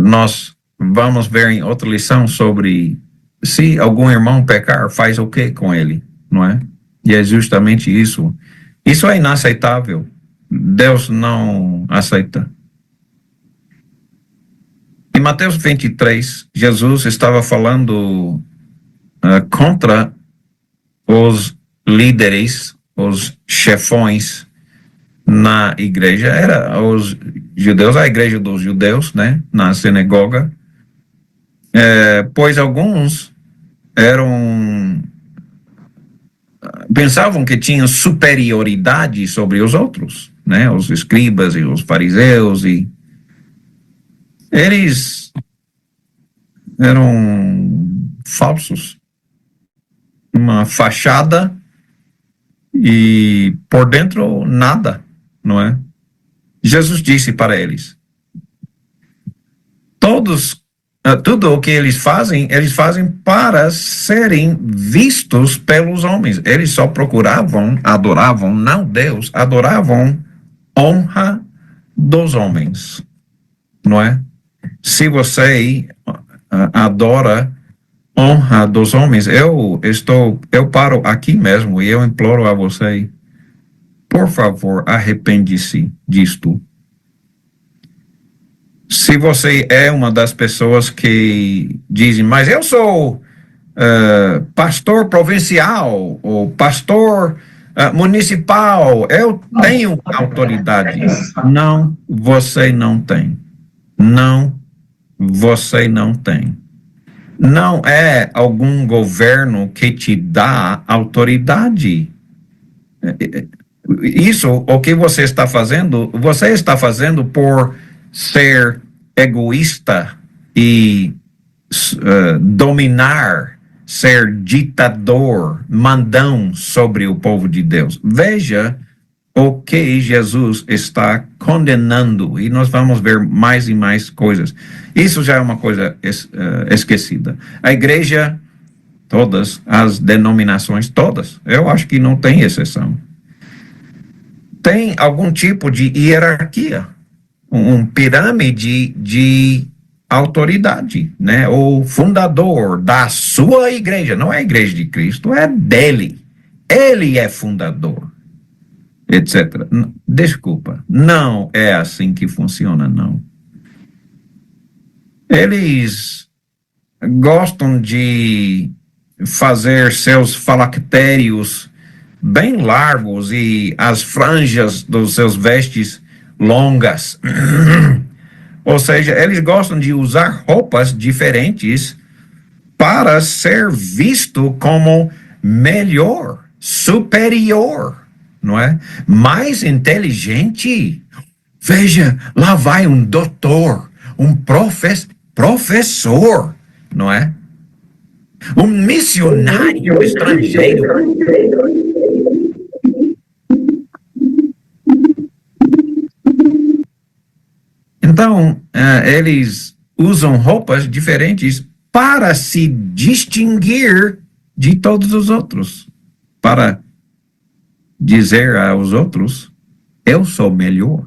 Nós vamos ver em outra lição sobre se algum irmão pecar, faz o quê com ele? Não é? E é justamente isso. Isso é inaceitável. Deus não aceita. Em Mateus 23, Jesus estava falando contra os líderes, os chefões na igreja. Era os judeus, a igreja dos judeus, né? Na sinagoga. Pois alguns pensavam que tinham superioridade sobre os outros, né? Os escribas e os fariseus, e eles eram falsos, uma fachada, e por dentro nada, não é? Jesus disse para eles: todos tudo o que eles fazem para serem vistos pelos homens. Eles só adoravam, não Deus, adoravam honra dos homens, não é? Se você adora honra dos homens, eu paro aqui mesmo e eu imploro a você, por favor, arrepende-se disto. Se você é uma das pessoas que dizem, mas eu sou pastor provincial ou pastor municipal, eu tenho autoridade. Não, você não tem. Não, você não tem. Não é algum governo que te dá autoridade. Isso, o que você está fazendo por ser egoísta e dominar, ser ditador, mandão sobre o povo de Deus. Veja o que Jesus está condenando, e nós vamos ver mais e mais coisas. Isso já é uma coisa esquecida. A igreja, todas as denominações, todas, eu acho que não tem exceção, tem algum tipo de hierarquia, pirâmide de autoridade, né? O fundador da sua igreja, não é a igreja de Cristo, é dele. Ele é fundador, etc. Desculpa, não é assim que funciona, não. Eles gostam de fazer seus falactérios bem largos e as franjas dos seus vestes longas. Ou seja, eles gostam de usar roupas diferentes para ser visto como melhor, superior, não é? Mais inteligente. Veja, lá vai um doutor, um professor, não é? Um missionário estrangeiro. Então, eles usam roupas diferentes para se distinguir de todos os outros, para dizer aos outros, eu sou melhor,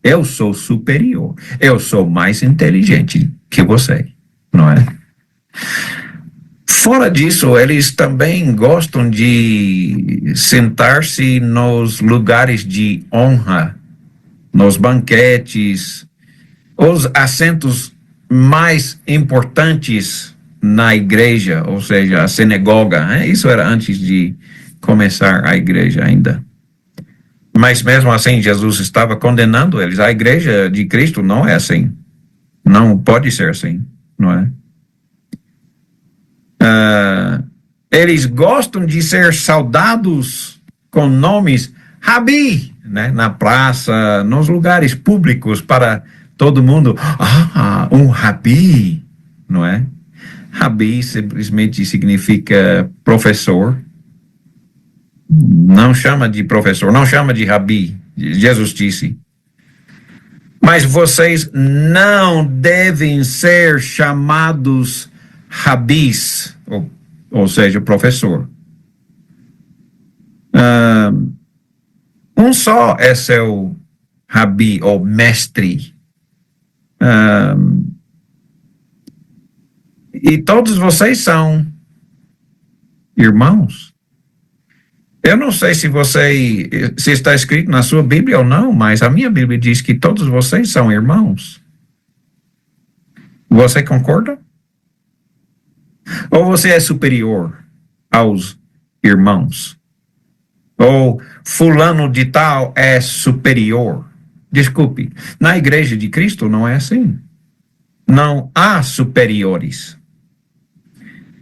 eu sou superior, eu sou mais inteligente que você, não é? Fora disso, eles também gostam de sentar-se nos lugares de honra, nos banquetes, os assentos mais importantes na igreja, ou seja, a sinagoga, né? Isso era antes de começar a igreja ainda. Mas mesmo assim, Jesus estava condenando eles. A igreja de Cristo não é assim. Não pode ser assim, não é? Eles gostam de ser saudados com nomes Rabi, né? Na praça, nos lugares públicos, para todo mundo, um Rabi, não é? Rabi simplesmente significa professor. Não chama de professor, não chama de Rabi. Jesus disse. Mas vocês não devem ser chamados Rabis, ou seja, professor. Um só é seu Rabi, ou mestre. E todos vocês são irmãos. Eu não sei se está escrito na sua Bíblia ou não, mas a minha Bíblia diz que todos vocês são irmãos. Você concorda? Ou você é superior aos irmãos? Ou fulano de tal é superior? Desculpe, na igreja de Cristo não é assim. Não há superiores.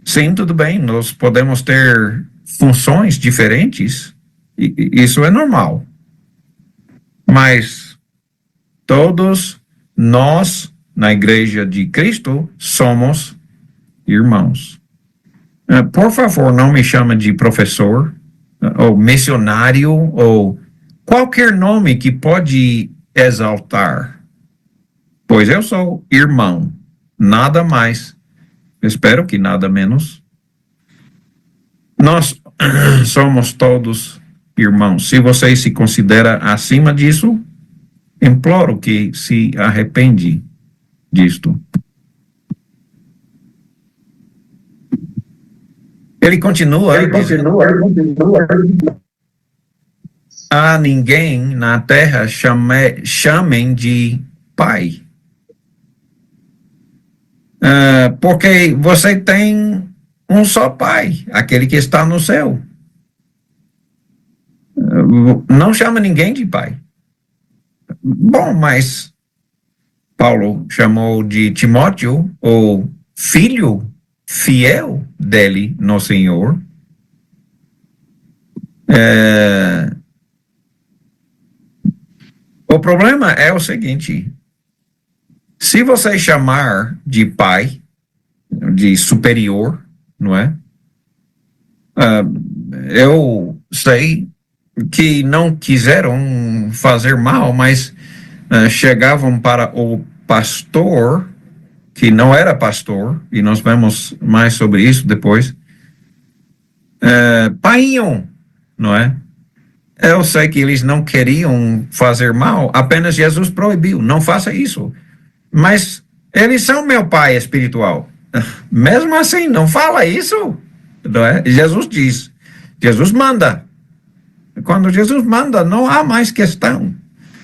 Sim, tudo bem, nós podemos ter funções diferentes, isso é normal. Mas todos nós, na igreja de Cristo, somos irmãos. Por favor, não me chame de professor, ou missionário, ou qualquer nome que pode exaltar, pois eu sou irmão, nada mais. Espero que nada menos. Nós somos todos irmãos. Se você se considera acima disso, imploro que se arrepende disto. Ele continua. A ninguém na terra chamem de pai. Porque você tem um só pai, aquele que está no céu. Não chama ninguém de pai. Bom, mas Paulo chamou de Timóteo o filho fiel dele no Senhor. O problema é o seguinte: se você chamar de pai, de superior, não é? Eu sei que não quiseram fazer mal, mas chegavam para o pastor, que não era pastor, e nós vemos mais sobre isso depois, painho, não é? Eu sei que eles não queriam fazer mal, apenas Jesus proibiu, não faça isso. Mas eles são meu pai espiritual. Mesmo assim, não fala isso, não é? Jesus diz, Jesus manda. Quando Jesus manda, não há mais questão.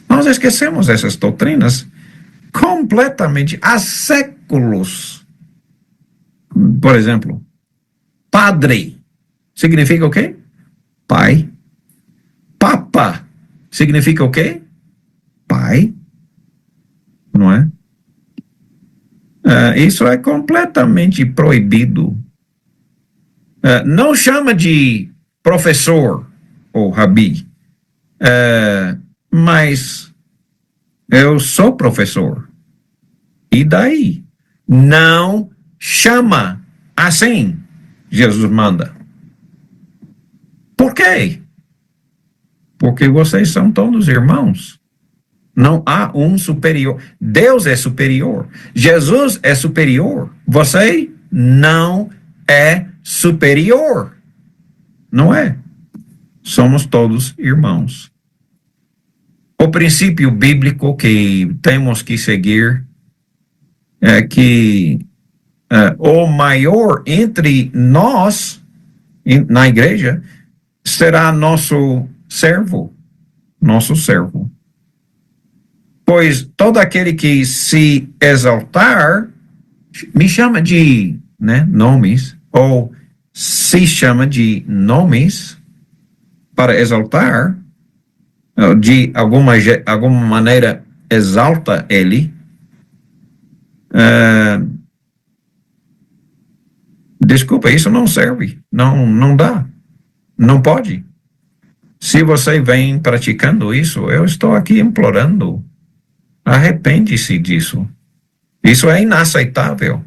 Nós esquecemos essas doutrinas completamente há séculos. Por exemplo, padre significa o quê? Pai. Papa significa o quê? Pai. Não é? Isso é completamente proibido. Não chama de professor ou rabi, mas eu sou professor. E daí? Não chama assim. Jesus manda. Por quê? Porque vocês são todos irmãos. Não há um superior. Deus é superior. Jesus é superior. Você não é superior. Não é. Somos todos irmãos. O princípio bíblico que temos que seguir é que o maior entre nós, na igreja, será nosso servo. Nosso servo. Pois todo aquele que se exaltar, me chama de nomes, ou se chama de nomes para exaltar, de alguma maneira exalta ele, desculpa, isso não serve, não dá, não pode. Se você vem praticando isso, eu estou aqui implorando, arrepende-se disso. Isso é inaceitável.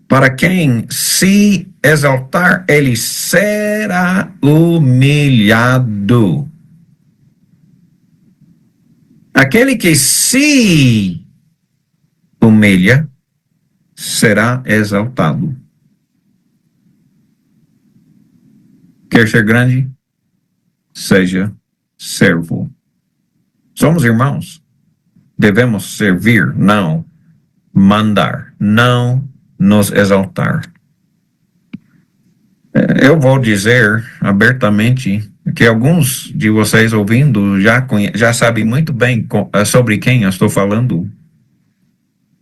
Para quem se exaltar, ele será humilhado. Aquele que se humilha será exaltado. Quer ser grande? Seja servo. Somos irmãos. Devemos servir, não mandar, não nos exaltar. Eu vou dizer abertamente que alguns de vocês ouvindo já sabem muito bem sobre quem eu estou falando,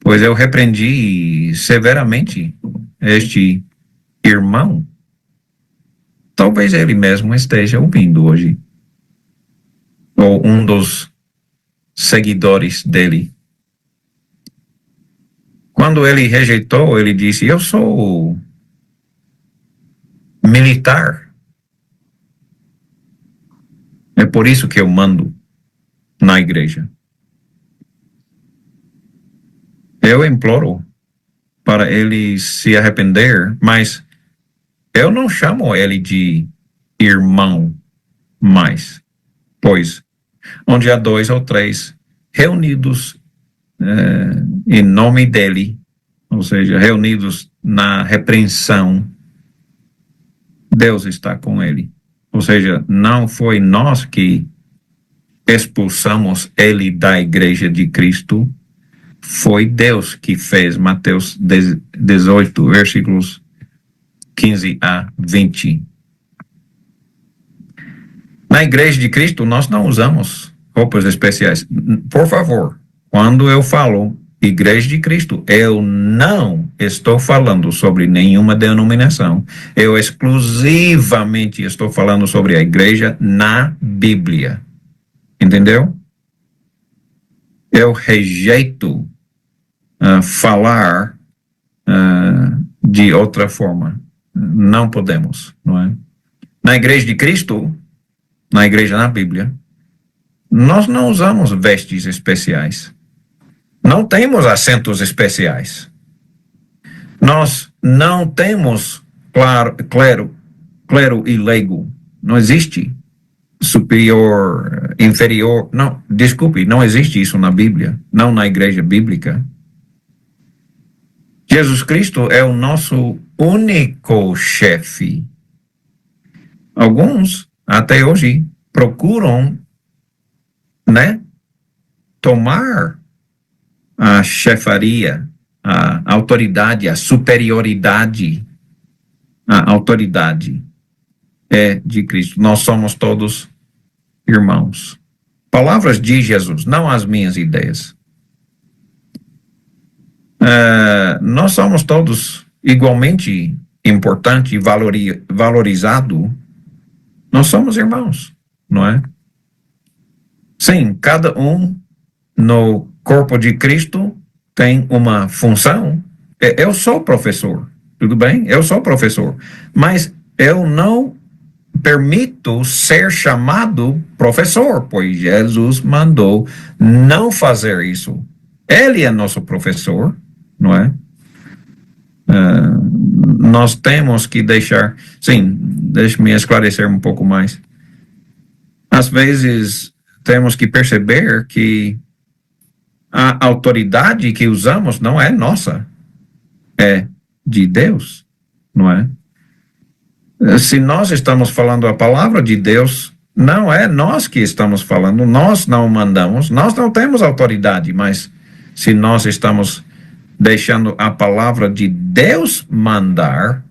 pois eu repreendi severamente este irmão. Talvez ele mesmo esteja ouvindo hoje, ou um dos seguidores dele. Quando ele rejeitou, ele disse: eu sou militar. É por isso que eu mando na igreja. Eu imploro para ele se arrepender, mas eu não chamo ele de irmão mais, pois onde há 2 ou 3 reunidos em nome dele, ou seja, reunidos na repreensão, Deus está com ele. Ou seja, não foi nós que expulsamos ele da igreja de Cristo, foi Deus que fez. Mateus 18, versículos 15 a 20. Na igreja de Cristo, nós não usamos roupas especiais. Por favor, quando eu falo igreja de Cristo, eu não estou falando sobre nenhuma denominação. Eu exclusivamente estou falando sobre a igreja na Bíblia. Entendeu? Eu rejeito falar de outra forma. Não podemos, não é? Na igreja de Cristo, na igreja na Bíblia, nós não usamos vestes especiais. Não temos assentos especiais. Nós não temos clero e leigo. Não existe superior, inferior. Não, desculpe, não existe isso na Bíblia, não na igreja bíblica. Jesus Cristo é o nosso único chefe. Alguns, até hoje, procuram, tomar a chefaria, a autoridade, a superioridade. A autoridade é de Cristo. Nós somos todos irmãos. Palavras de Jesus, não as minhas ideias. Nós somos todos igualmente importante e valorizado. Nós somos irmãos, não é? Sim, cada um no corpo de Cristo tem uma função. Eu sou professor, tudo bem? Eu sou professor, mas eu não permito ser chamado professor, pois Jesus mandou não fazer isso. Ele é nosso professor, não é? Nós temos que deixar... Sim, deixe-me esclarecer um pouco mais. Às vezes, temos que perceber que a autoridade que usamos não é nossa, é de Deus, não é? Se nós estamos falando a palavra de Deus, não é nós que estamos falando, nós não mandamos, nós não temos autoridade, mas se nós estamos deixando a palavra de Deus mandar,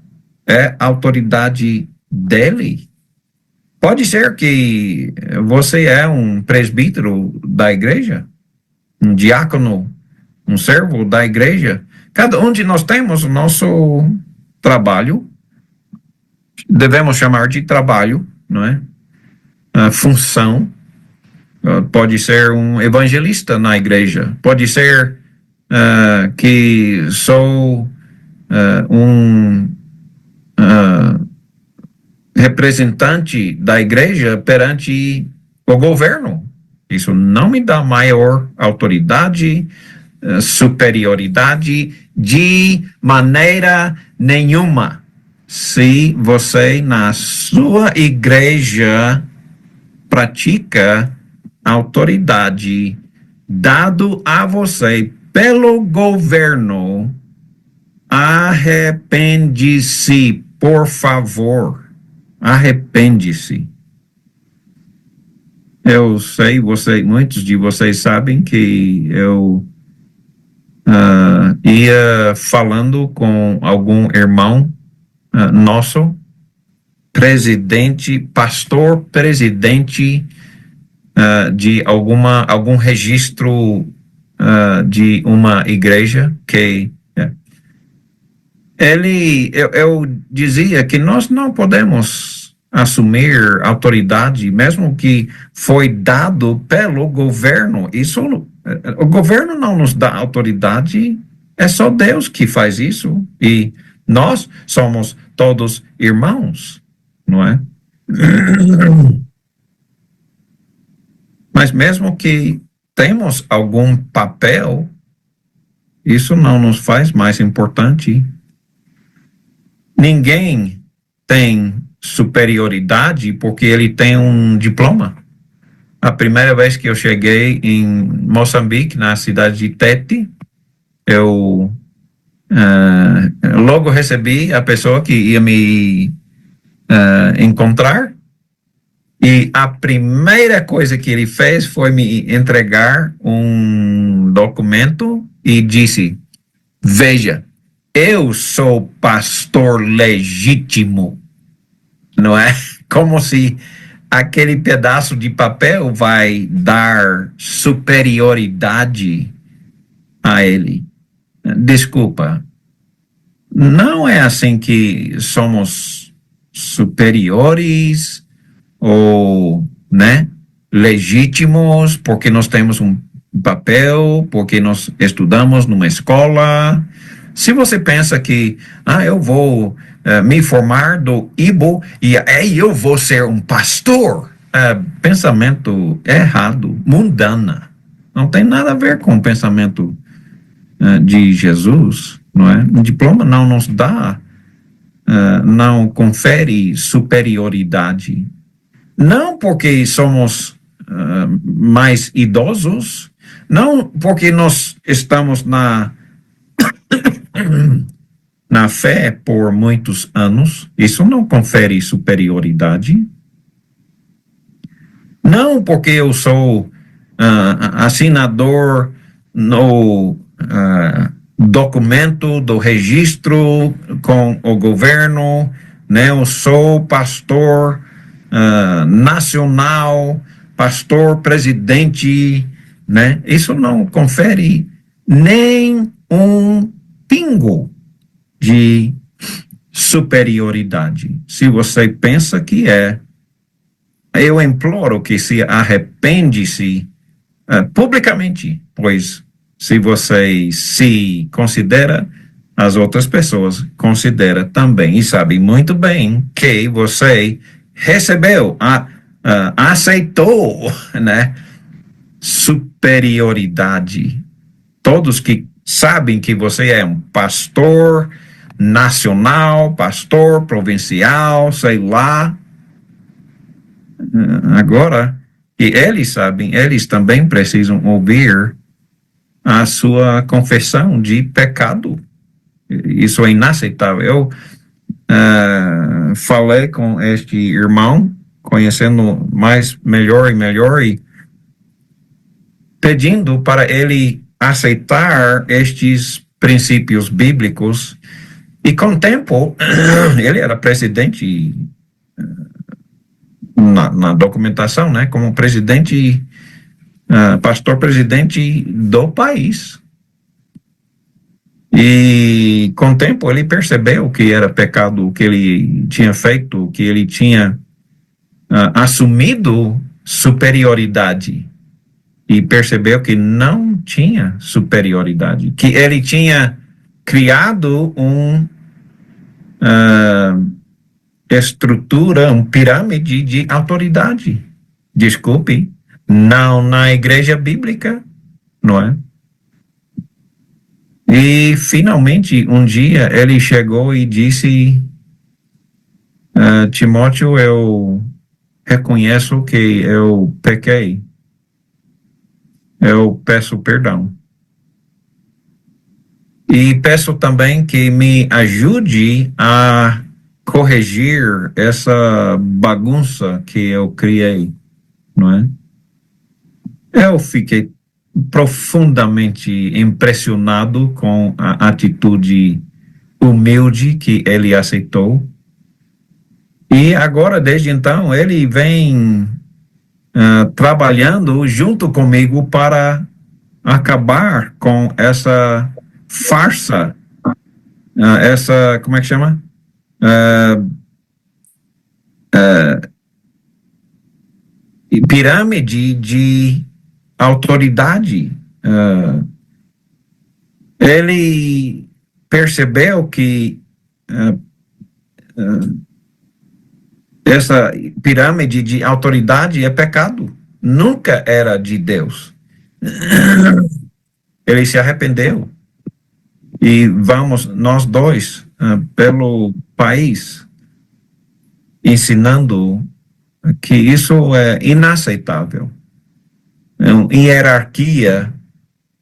é a autoridade dele. Pode ser que você é um presbítero da igreja, um diácono, um servo da igreja. Cada um de nós temos o nosso trabalho, devemos chamar de trabalho, não é? A função. Pode ser um evangelista na igreja, pode ser que sou um representante da igreja perante o governo. Isso não me dá maior autoridade, superioridade de maneira nenhuma. Se você na sua igreja pratica autoridade dado a você pelo governo, arrepende-se, por favor. Arrepende-se. Eu sei, muitos de vocês sabem que eu ia falando com algum irmão nosso, pastor presidente de algum registro de uma igreja que eu dizia que nós não podemos assumir autoridade, mesmo que foi dado pelo governo. O governo não nos dá autoridade, é só Deus que faz isso, e nós somos todos irmãos, não é? Mas mesmo que temos algum papel, isso não nos faz mais importante. Ninguém tem superioridade porque ele tem um diploma. a primeira vez que eu cheguei em Moçambique, na cidade de Tete, eu logo recebi a pessoa que ia me encontrar, e a primeira coisa que ele fez foi me entregar um documento e disse: veja, eu sou pastor legítimo. Não é? Como se aquele pedaço de papel vai dar superioridade a ele. Desculpa, não é assim que somos superiores ou, né, legítimos porque nós temos um papel, porque nós estudamos numa escola. Se você pensa que, eu vou me formar do IBO e aí eu vou ser um pastor, pensamento errado, mundana. Não tem nada a ver com o pensamento de Jesus, não é? Um diploma não nos dá, não confere superioridade. Não porque somos mais idosos, não porque nós estamos na fé por muitos anos, isso não confere superioridade. Não porque eu sou assinador no documento do registro com o governo, né? Eu sou pastor nacional, pastor presidente, né? Isso não confere nem um pingo de superioridade. Se você pensa que eu imploro que se arrepende-se publicamente, pois se você se considera, as outras pessoas consideram também, e sabe muito bem que você recebeu, aceitou, né, superioridade. Todos que sabem que você é um pastor nacional, pastor provincial, sei lá. Agora, que eles sabem, eles também precisam ouvir a sua confissão de pecado. Isso é inaceitável. Eu falei com este irmão, conhecendo melhor e melhor, e pedindo para ele aceitar estes princípios bíblicos. E com o tempo, ele era presidente na documentação, né, como presidente, pastor presidente do país. E com o tempo ele percebeu que era pecado o que ele tinha feito, que ele tinha assumido superioridade, e percebeu que não tinha superioridade, que ele tinha criado estrutura, pirâmide de autoridade. Desculpe, não na igreja bíblica, não é? E finalmente um dia ele chegou e disse: Timóteo, eu reconheço que eu pequei, eu peço perdão. E peço também que me ajude a corrigir essa bagunça que eu criei, não é? Eu fiquei profundamente impressionado com a atitude humilde que ele aceitou. E agora, desde então, ele vem trabalhando junto comigo para acabar com essa farsa, essa, como é que chama? Pirâmide de autoridade. Ele percebeu que essa pirâmide de autoridade é pecado, nunca era de Deus. Ele se arrependeu. E vamos, nós dois, pelo país, ensinando que isso é inaceitável. hierarquia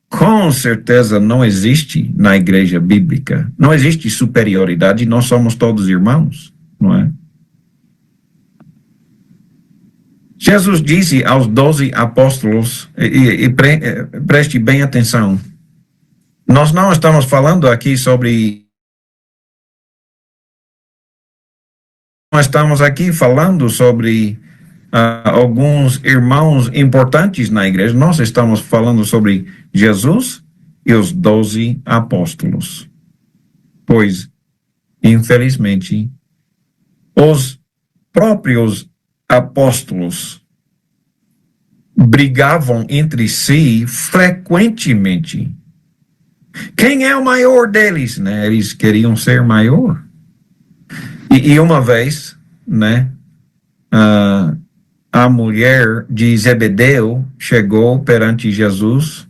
com certeza não existe na igreja bíblica. Não existe superioridade, nós somos todos irmãos, não é? Jesus disse aos 12 apóstolos, preste bem atenção, nós não estamos falando aqui sobre... Nós estamos aqui falando sobre alguns irmãos importantes na igreja. Nós estamos falando sobre Jesus e os 12 apóstolos. Pois, infelizmente, os próprios apóstolos brigavam entre si frequentemente. Quem é o maior deles? Né? Eles queriam ser maior. E uma vez, né, a mulher de Zebedeu chegou perante Jesus,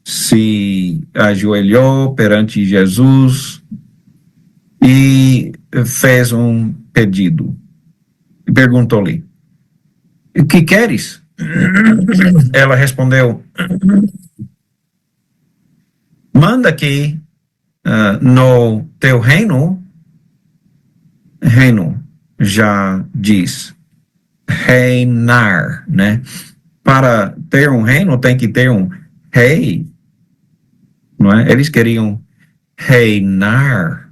se ajoelhou perante Jesus e fez um pedido. Perguntou-lhe: o que queres? Ela respondeu: manda que no teu reino já diz reinar, né? Para ter um reino tem que ter um rei, não é? Eles queriam reinar.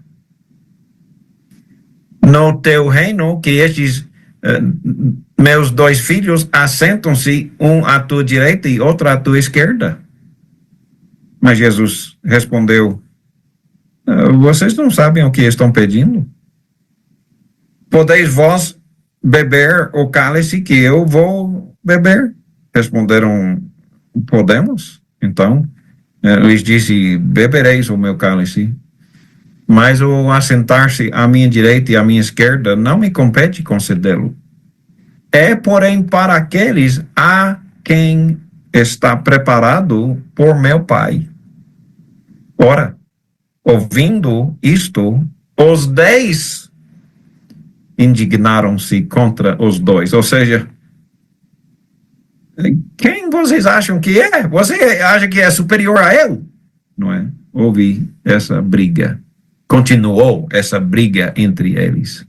No teu reino, que estes meus 2 filhos assentam-se, um à tua direita e outro à tua esquerda. Mas Jesus respondeu: vocês não sabem o que estão pedindo? Podeis vós beber o cálice que eu vou beber? Responderam: podemos. Então, lhes disse: bebereis o meu cálice, mas o assentar-se à minha direita e à minha esquerda não me compete concedê-lo. É, porém, para aqueles a quem está preparado por meu Pai. Ora, ouvindo isto, os 10 indignaram-se contra os 2. Ou seja, quem vocês acham que é? Você acha que é superior a eu? Não é? Houve essa briga. Continuou essa briga entre eles.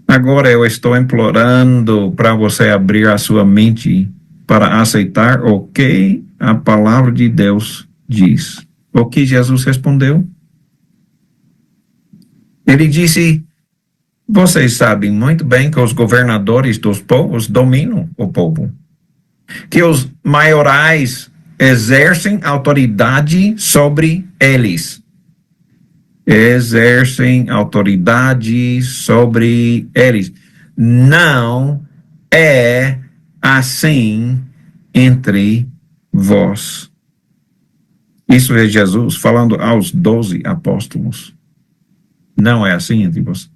Agora eu estou implorando para você abrir a sua mente para aceitar o que a palavra de Deus diz. O que Jesus respondeu? Ele disse: vocês sabem muito bem que os governadores dos povos dominam o povo, que os maiorais exercem autoridade sobre eles. Exercem autoridade sobre eles. Não é assim entre vós. Isso é Jesus falando aos 12 apóstolos. Não é assim entre vós.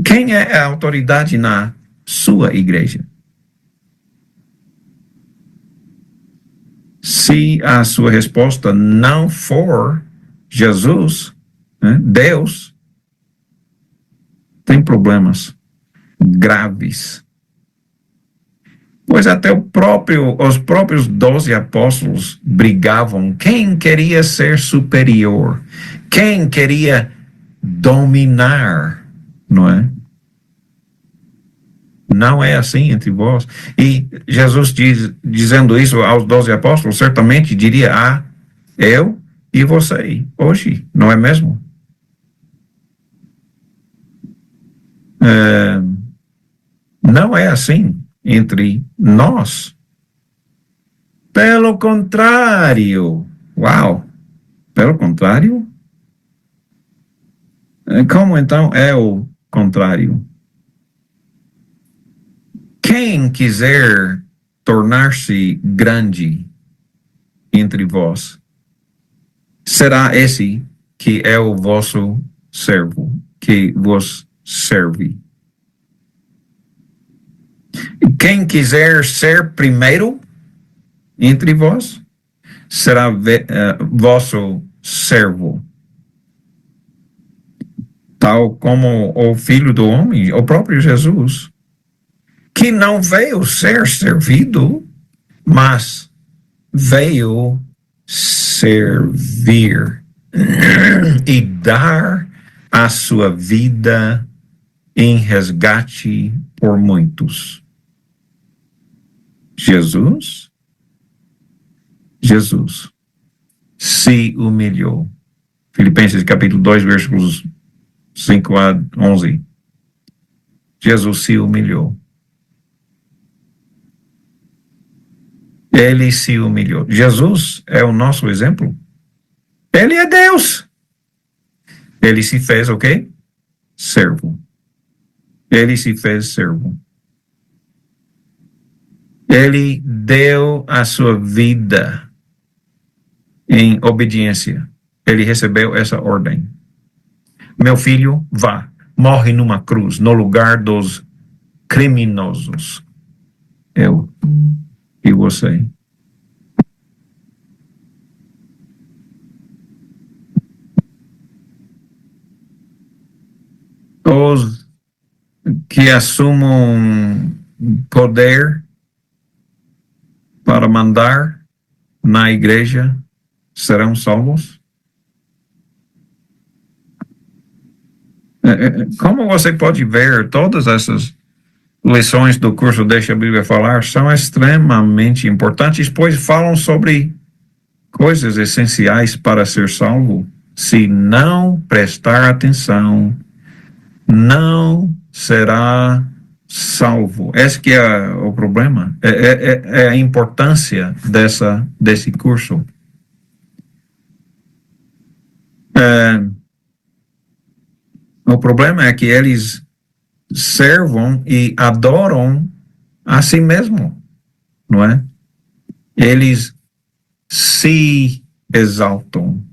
Quem é a autoridade na sua igreja? Se a sua resposta não for Jesus, né, Deus, tem problemas graves. Pois até os próprios 12 apóstolos brigavam. Quem queria ser superior? Quem queria dominar? Não é? Não é assim entre vós. E Jesus dizendo isso aos 12 apóstolos, certamente diria: eu e você, hoje, não é mesmo? Não é assim entre nós. Pelo contrário. Uau! Pelo contrário? Como então é o contrário? Quem quiser tornar-se grande entre vós, será esse que é o vosso servo, que vos serve. Quem quiser ser primeiro entre vós, será vosso servo. Tal como o Filho do Homem, o próprio Jesus, que não veio ser servido, mas veio servir e dar a sua vida em resgate por muitos. Jesus se humilhou. Filipenses capítulo 2, versículos 5 a 11. Jesus se humilhou. Ele se humilhou. Jesus é o nosso exemplo. Ele é Deus. Ele se fez o quê? Servo. Ele se fez servo. Ele deu a sua vida em obediência. Ele recebeu essa ordem. Meu filho, vá, morre numa cruz, no lugar dos criminosos. Eu e você. Os que assumam poder para mandar na igreja serão salvos? Como você pode ver, todas essas lições do curso Deixa a Bíblia Falar são extremamente importantes, pois falam sobre coisas essenciais para ser salvo. Se não prestar atenção, não será salvo. Esse que é o problema, é a importância desse curso. O problema é que eles servam e adoram a si mesmo, não é? Eles se exaltam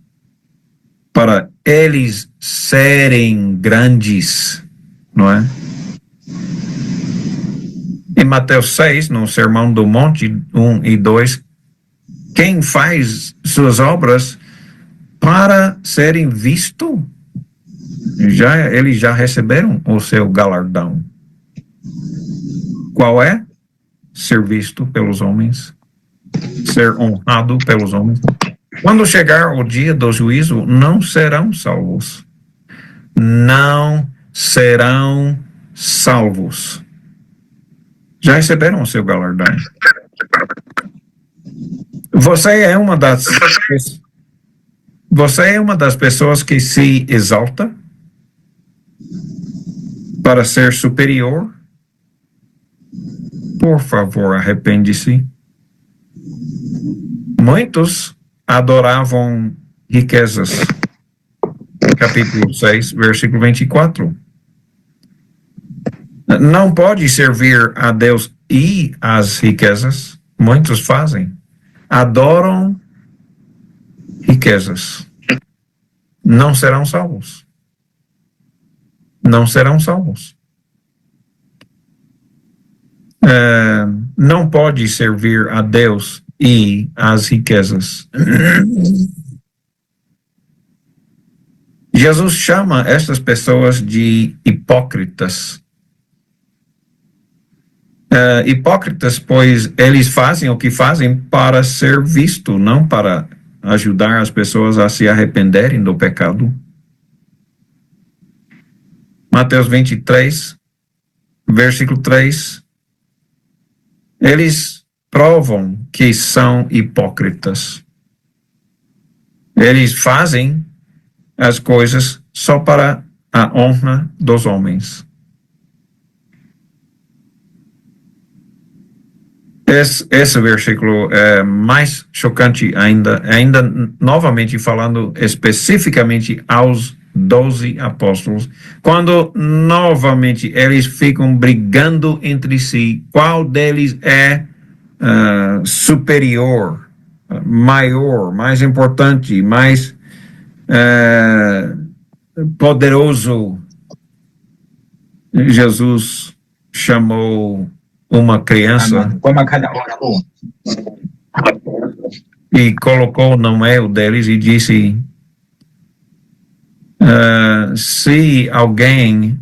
para eles serem grandes, não é? Em Mateus 6, no Sermão do Monte 1 e 2, quem faz suas obras para serem vistos, eles já receberam o seu galardão. Qual é? Ser visto pelos homens, ser honrado pelos homens. Quando chegar o dia do juízo, não serão salvos. Não serão salvos. Já receberam o seu galardão. Você é uma das pessoas que se exalta para ser superior? Por favor, arrepende-se. Muitos adoravam riquezas. Capítulo 6, versículo 24. Não pode servir a Deus e as riquezas. Muitos fazem. Adoram riquezas. Não serão salvos. Não serão salvos. Não pode servir a Deus e as riquezas. Jesus chama essas pessoas de hipócritas. Hipócritas, pois eles fazem o que fazem para ser visto, não para ajudar as pessoas a se arrependerem do pecado. Mateus 23, versículo 3. Eles provam que são hipócritas. Eles fazem as coisas só para a honra dos homens. Esse versículo é mais chocante ainda novamente falando especificamente aos 12 apóstolos, quando novamente eles ficam brigando entre si, qual deles é superior, maior, mais importante, mais poderoso. Jesus chamou uma criança e colocou no meio deles e disse: se alguém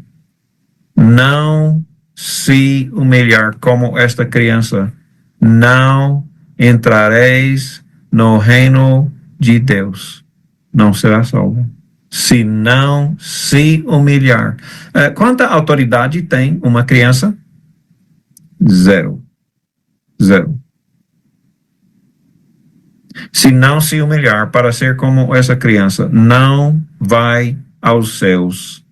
não se humilhar como esta criança, não entrareis no reino de Deus. Não será salvo. Se não se humilhar. Quanta autoridade tem uma criança? Zero. Se não se humilhar para ser como essa criança, não vai aos céus.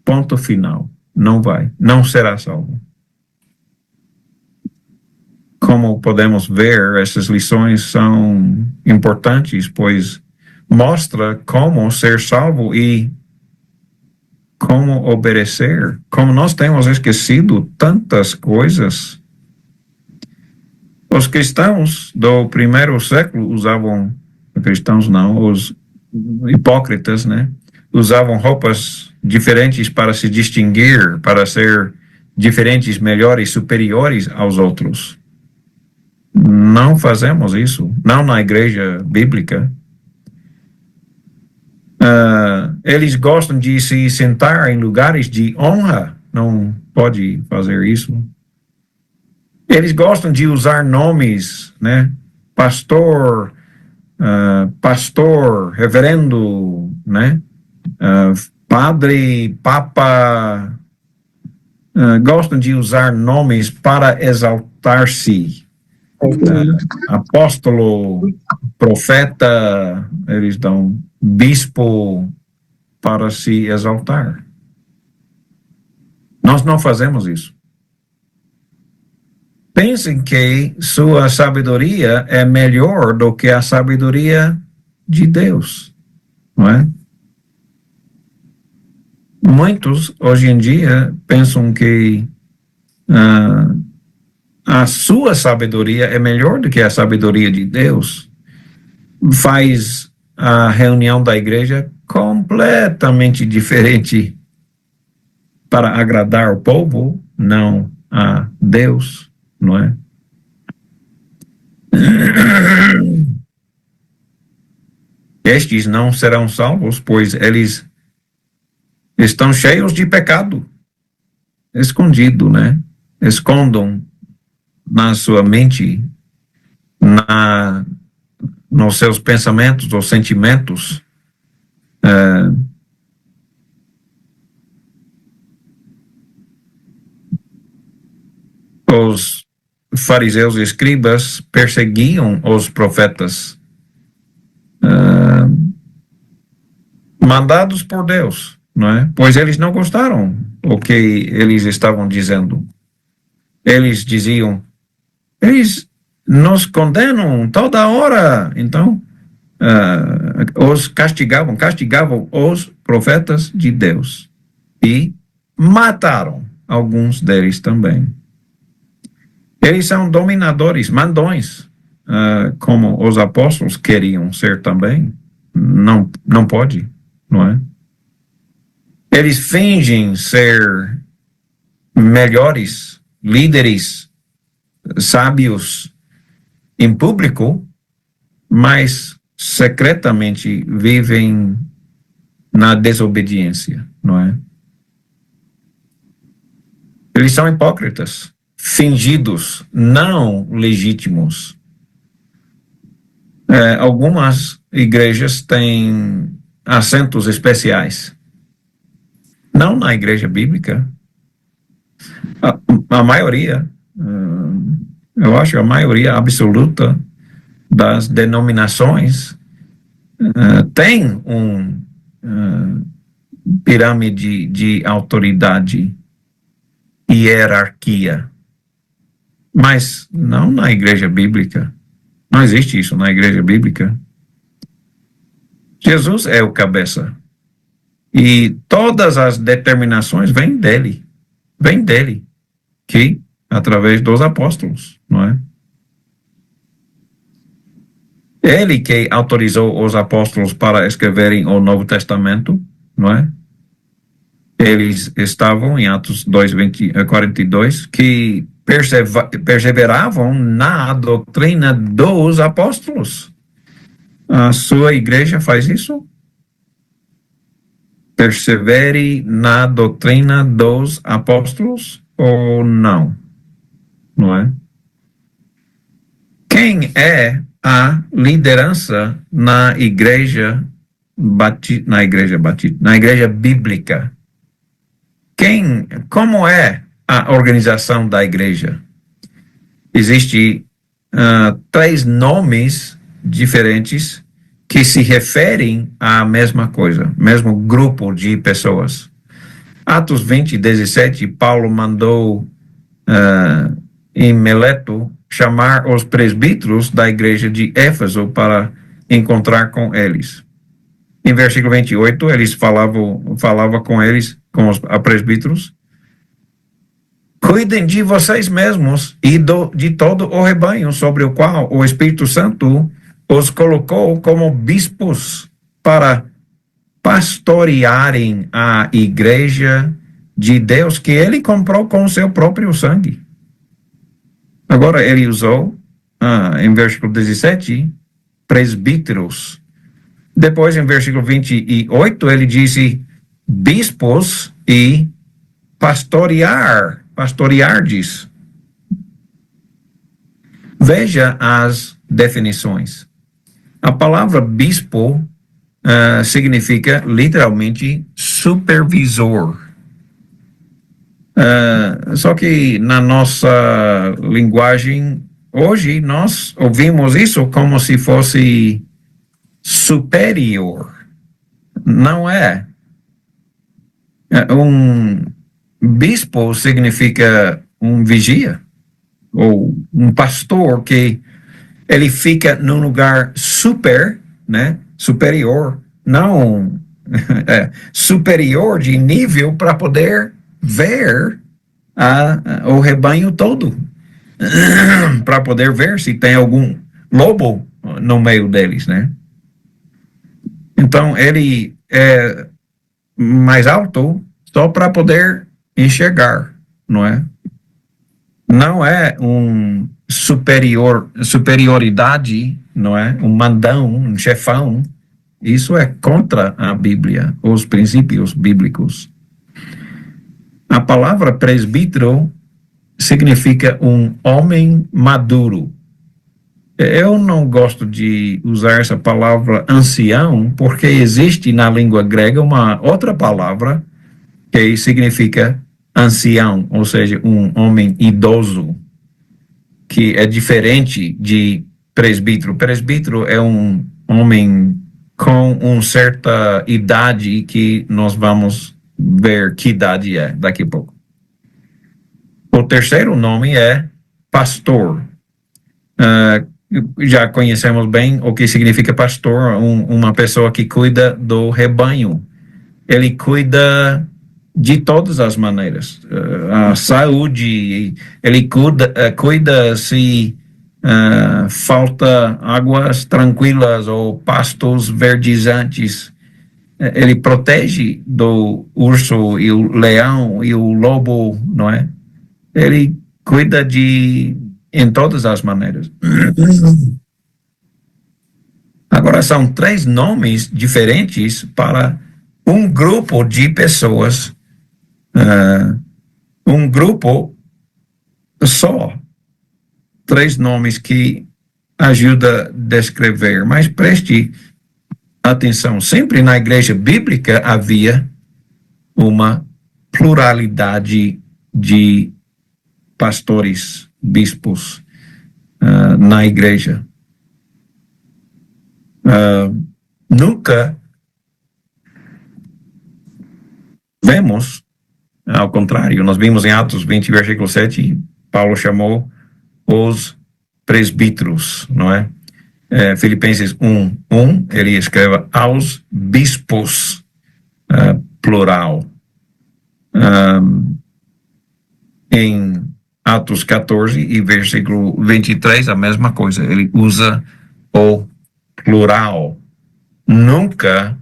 Ponto final. Não vai. Não será salvo. Como podemos ver, essas lições são importantes, pois mostra como ser salvo e como obedecer. Como nós temos esquecido tantas coisas. Os cristãos do primeiro século usavam, cristãos não, os hipócritas, né? Usavam roupas diferentes para se distinguir, para ser diferentes, melhores, superiores aos outros. Não fazemos isso, não na igreja bíblica. Eles gostam de se sentar em lugares de honra, não pode fazer isso. Eles gostam de usar nomes, né? Pastor, reverendo, né? Padre, papa, gostam de usar nomes para exaltar-se. Apóstolo, profeta, eles dão bispo para se exaltar. Nós não fazemos isso. Pensem que sua sabedoria é melhor do que a sabedoria de Deus, não é? Muitos, hoje em dia, pensam que a sua sabedoria é melhor do que a sabedoria de Deus. Faz a reunião da igreja completamente diferente para agradar o povo, não a Deus, não é? Estes não serão salvos, pois eles estão cheios de pecado, escondido, né? Escondam na sua mente, nos seus pensamentos ou sentimentos, os fariseus e escribas perseguiam os profetas mandados por Deus, não é? Pois eles não gostaram o que eles estavam dizendo. Eles diziam, eles nos condenam toda hora. Então, os castigavam os profetas de Deus e mataram alguns deles também. Eles são dominadores, mandões, como os apóstolos queriam ser também. Não pode, não é? Eles fingem ser melhores, líderes, sábios em público, mas secretamente vivem na desobediência, não é? Eles são hipócritas, fingidos, não legítimos. Algumas igrejas têm assentos especiais. Não na igreja bíblica. A maioria, eu acho a maioria absoluta das denominações tem pirâmide de autoridade e hierarquia. Mas não na igreja bíblica. Não existe isso na igreja bíblica. Jesus é o cabeça. E todas as determinações vêm dele. Vêm dele. Que, através dos apóstolos, não é? Ele que autorizou os apóstolos para escreverem o Novo Testamento, não é? Eles estavam em Atos 2:42, que perseveravam na doutrina dos apóstolos. A sua igreja faz isso? Persevere na doutrina dos apóstolos ou não? Não é? Quem é a liderança na igreja bíblica? Como é a organização da igreja? Existem 3 nomes diferentes que se referem à mesma coisa, mesmo grupo de pessoas. Atos 20:17, Paulo mandou em Mileto chamar os presbíteros da igreja de Éfeso para encontrar com eles. Em versículo 28, eles falava com eles, com os presbíteros: cuidem de vocês mesmos e de todo o rebanho sobre o qual o Espírito Santo os colocou como bispos para pastorearem a igreja de Deus que ele comprou com o seu próprio sangue. Agora ele usou, em versículo 17, presbíteros. Depois, em versículo 28, ele disse bispos e pastoreardes. Veja as definições. A palavra bispo significa literalmente supervisor. Só que na nossa linguagem, hoje, nós ouvimos isso como se fosse superior. Não é. Um bispo significa um vigia, ou um pastor que ele fica num lugar superior, não superior de nível para poder ver o rebanho todo, para poder ver se tem algum lobo no meio deles, né? Então, ele é mais alto só para poder enxergar, não é? Não é superioridade, não é? Um mandão, um chefão. Isso é contra a Bíblia, os princípios bíblicos. A palavra presbítero significa um homem maduro. Eu não gosto de usar essa palavra ancião, porque existe na língua grega uma outra palavra que significa ancião, ou seja, um homem idoso, que é diferente de presbítero. Presbítero é um homem com uma certa idade que nós vamos ver que idade é daqui a pouco. O terceiro nome é pastor. Já conhecemos bem o que significa pastor, uma pessoa que cuida do rebanho. Ele cuida de todas as maneiras. A saúde, ele cuida se falta águas tranquilas ou pastos verdizantes. Ele protege do urso e o leão e o lobo, não é? Ele cuida em todas as maneiras. Agora, são 3 nomes diferentes para um grupo de pessoas, um grupo só. 3 nomes que ajudam a descrever, mas preste atenção, sempre na igreja bíblica havia uma pluralidade de pastores, bispos na igreja. Nunca vemos, ao contrário, nós vimos em Atos 20, versículo 7, Paulo chamou os presbíteros, não é? Filipenses 1, ele escreve aos bispos, plural. Em Atos 14 e versículo 23, a mesma coisa, ele usa o plural. Nunca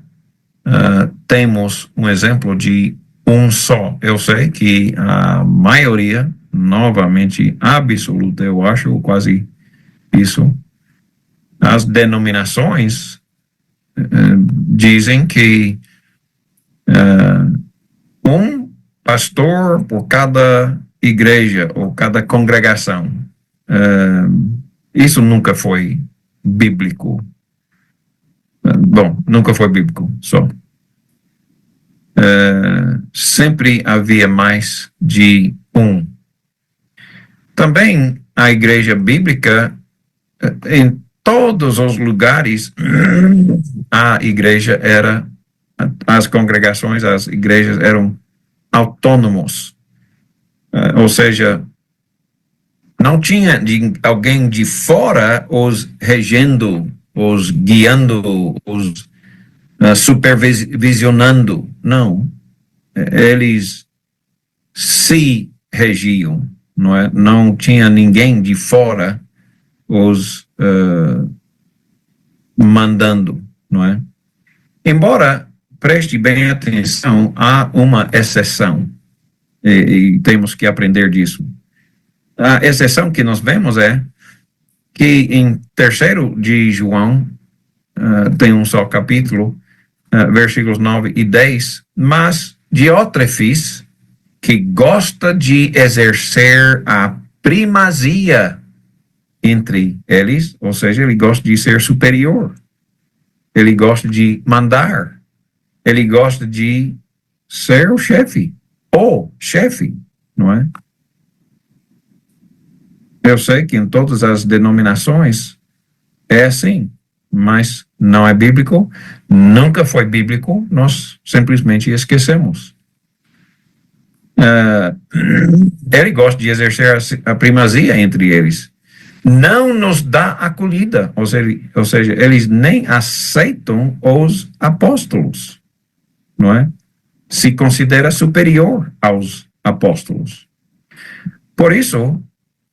temos um exemplo de um só. Eu sei que a maioria, novamente, absoluta, eu acho quase isso, as denominações dizem que um pastor por cada igreja ou cada congregação. Isso nunca foi bíblico. Bom, nunca foi bíblico, só. Sempre havia mais de um. Também a igreja bíblica, em todos os lugares, a igreja as congregações, as igrejas eram autônomos. Ou seja, não tinha alguém de fora os regendo, os guiando, os supervisionando. Não. Eles se regiam, não é? Não tinha ninguém de fora os mandando, não é? Embora, preste bem atenção, há uma exceção, e temos que aprender disso. A exceção que nós vemos é que em 3º de João, tem um só capítulo, versículos 9 e 10, mas Diótrefes, que gosta de exercer a primazia entre eles, ou seja, ele gosta de ser superior, ele gosta de mandar, ele gosta de ser o chefe, não é? Eu sei que em todas as denominações é assim, mas não é bíblico, nunca foi bíblico, nós simplesmente esquecemos. Ele gosta de exercer a primazia entre eles. Não nos dá acolhida, ou seja, eles nem aceitam os apóstolos, não é? Se considera superior aos apóstolos. Por isso,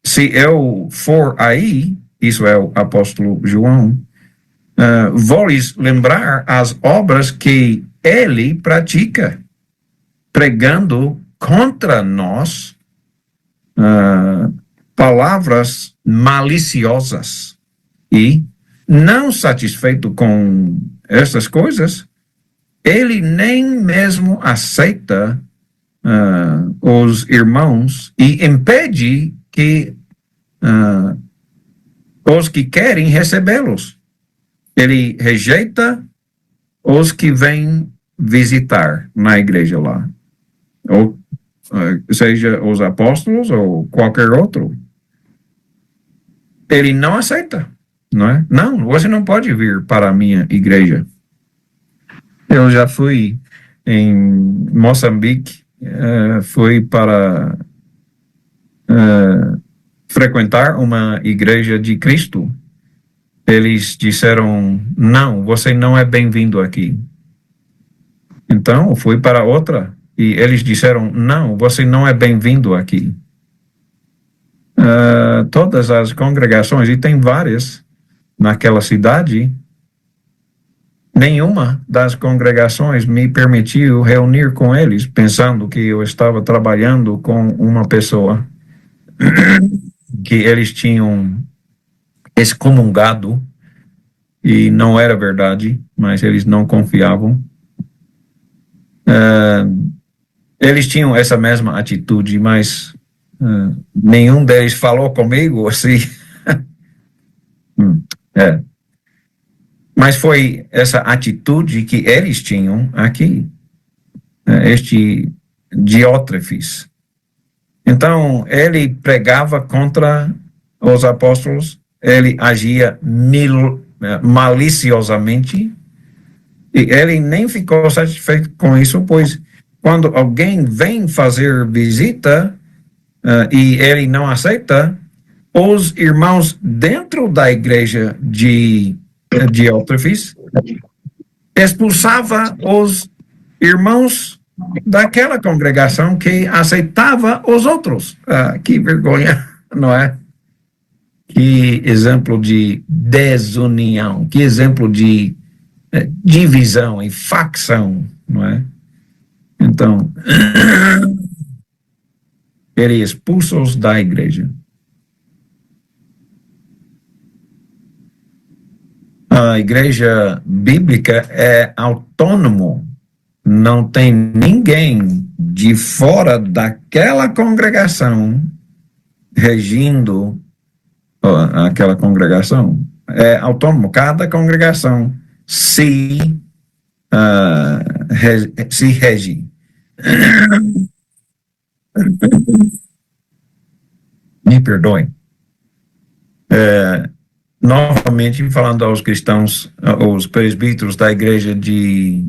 se eu for aí, isso é o apóstolo João, vou lhes lembrar as obras que ele pratica, pregando contra nós palavras maliciosas. E, não satisfeito com essas coisas, ele nem mesmo aceita os irmãos e impede que os que querem recebê-los. Ele rejeita os que vêm visitar na igreja lá. Ou seja, os apóstolos ou qualquer outro. Ele não aceita, não é? Não, você não pode vir para a minha igreja. Eu já fui em Moçambique, fui para frequentar uma igreja de Cristo. Eles disseram, não, você não é bem-vindo aqui. Então, eu fui para outra, e eles disseram, não, você não é bem-vindo aqui. Todas as congregações, e tem várias naquela cidade, nenhuma das congregações me permitiu reunir com eles, pensando que eu estava trabalhando com uma pessoa que eles tinham excomungado, e não era verdade, mas eles não confiavam. Eles tinham essa mesma atitude, mas nenhum deles falou comigo assim. Mas foi essa atitude que eles tinham aqui, este Diótrefes. Então, ele pregava contra os apóstolos, ele agia maliciosamente, e ele nem ficou satisfeito com isso, pois quando alguém vem fazer visita e ele não aceita, os irmãos dentro da igreja de Diótrefes expulsava os irmãos daquela congregação que aceitava os outros. Que vergonha, não é? Que exemplo de desunião, que exemplo de divisão e facção, não é? Então, ele expulsa-os da igreja. A igreja bíblica é autônomo, não tem ninguém de fora daquela congregação, regindo aquela congregação, é autônomo. Cada congregação se rege. Me perdoem. Novamente, falando aos cristãos, aos presbíteros da igreja de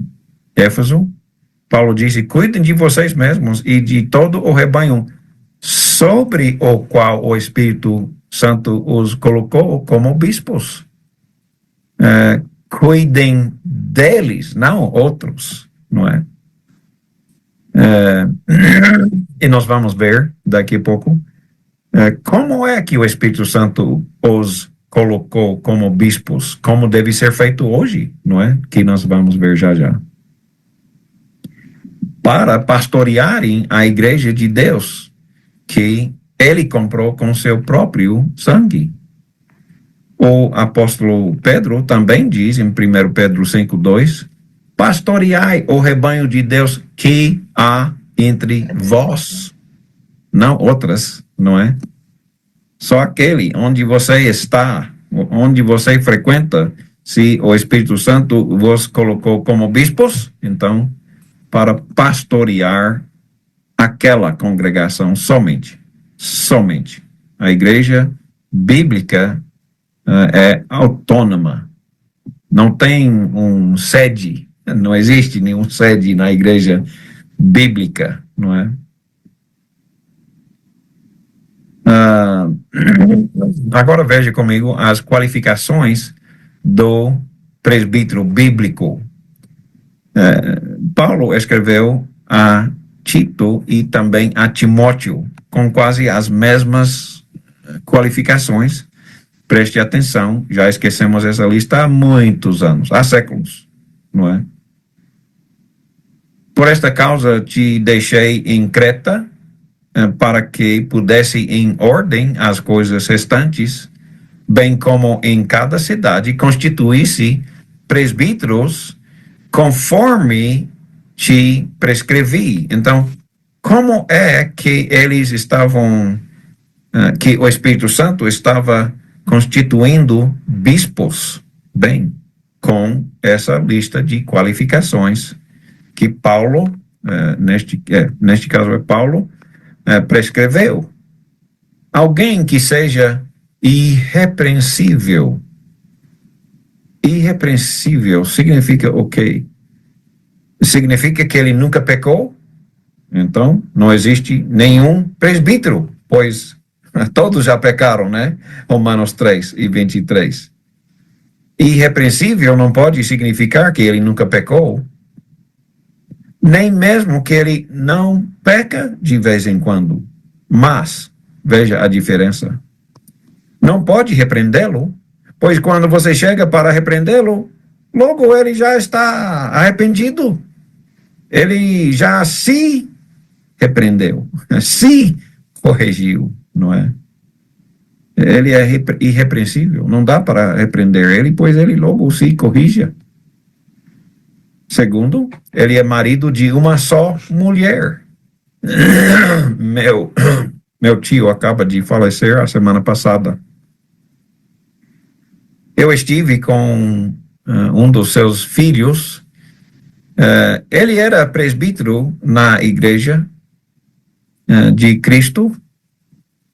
Éfeso, Paulo disse: cuidem de vocês mesmos e de todo o rebanho sobre o qual o Espírito Santo os colocou como bispos. Cuidem deles, não outros, não é? E nós vamos ver daqui a pouco como é que o Espírito Santo os colocou como bispos, como deve ser feito hoje, não é? Que nós vamos ver já já. Para pastorearem a igreja de Deus, que ele comprou com seu próprio sangue. O apóstolo Pedro também diz, em 1 Pedro 5,2, pastoreai o rebanho de Deus que há entre vós, não outras, não é? Só aquele onde você está, onde você frequenta. Se o Espírito Santo vos colocou como bispos, então, para pastorear aquela congregação somente. A igreja bíblica é autônoma. Não tem sede, não existe nenhum sede na igreja bíblica, não é? Agora veja comigo as qualificações do presbítero bíblico. Paulo escreveu a Tito e também a Timóteo com quase as mesmas qualificações. Preste atenção, já esquecemos essa lista há muitos anos, há séculos, não é? Por esta causa te deixei em Creta, para que pudesse em ordem as coisas restantes, bem como em cada cidade constituísse presbíteros conforme te prescrevi. Então, como é que eles estavam, que o Espírito Santo estava constituindo bispos? Bem, com essa lista de qualificações que Paulo, neste caso é Paulo, prescreveu. Alguém que seja irrepreensível. Irrepreensível significa o quê? Significa que ele nunca pecou? Então, não existe nenhum presbítero, pois todos já pecaram, né? Romanos 3:23. Irrepreensível não pode significar que ele nunca pecou, nem mesmo que ele não peca de vez em quando. Mas, veja a diferença. Não pode repreendê-lo, pois quando você chega para repreendê-lo, logo ele já está arrependido. Ele já se repreendeu, se corrigiu, não é? Ele é irrepreensível, não dá para repreender ele, pois ele logo se corrija. Segundo, ele é marido de uma só mulher. Meu tio acaba de falecer a semana passada. Eu estive com um dos seus filhos. Ele era presbítero na igreja de Cristo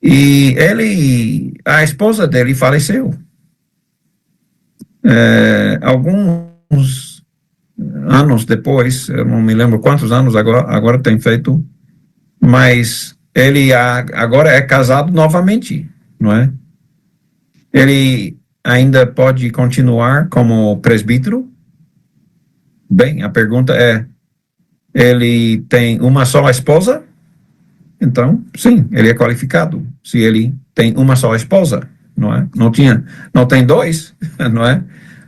e a esposa dele faleceu. Alguns anos depois, eu não me lembro quantos anos agora tem feito, mas ele agora é casado novamente, não é? Ele ainda pode continuar como presbítero? Bem, a pergunta é, ele tem uma só esposa? Então, sim, ele é qualificado. Se ele tem uma só esposa, não é? Não tem dois, não é?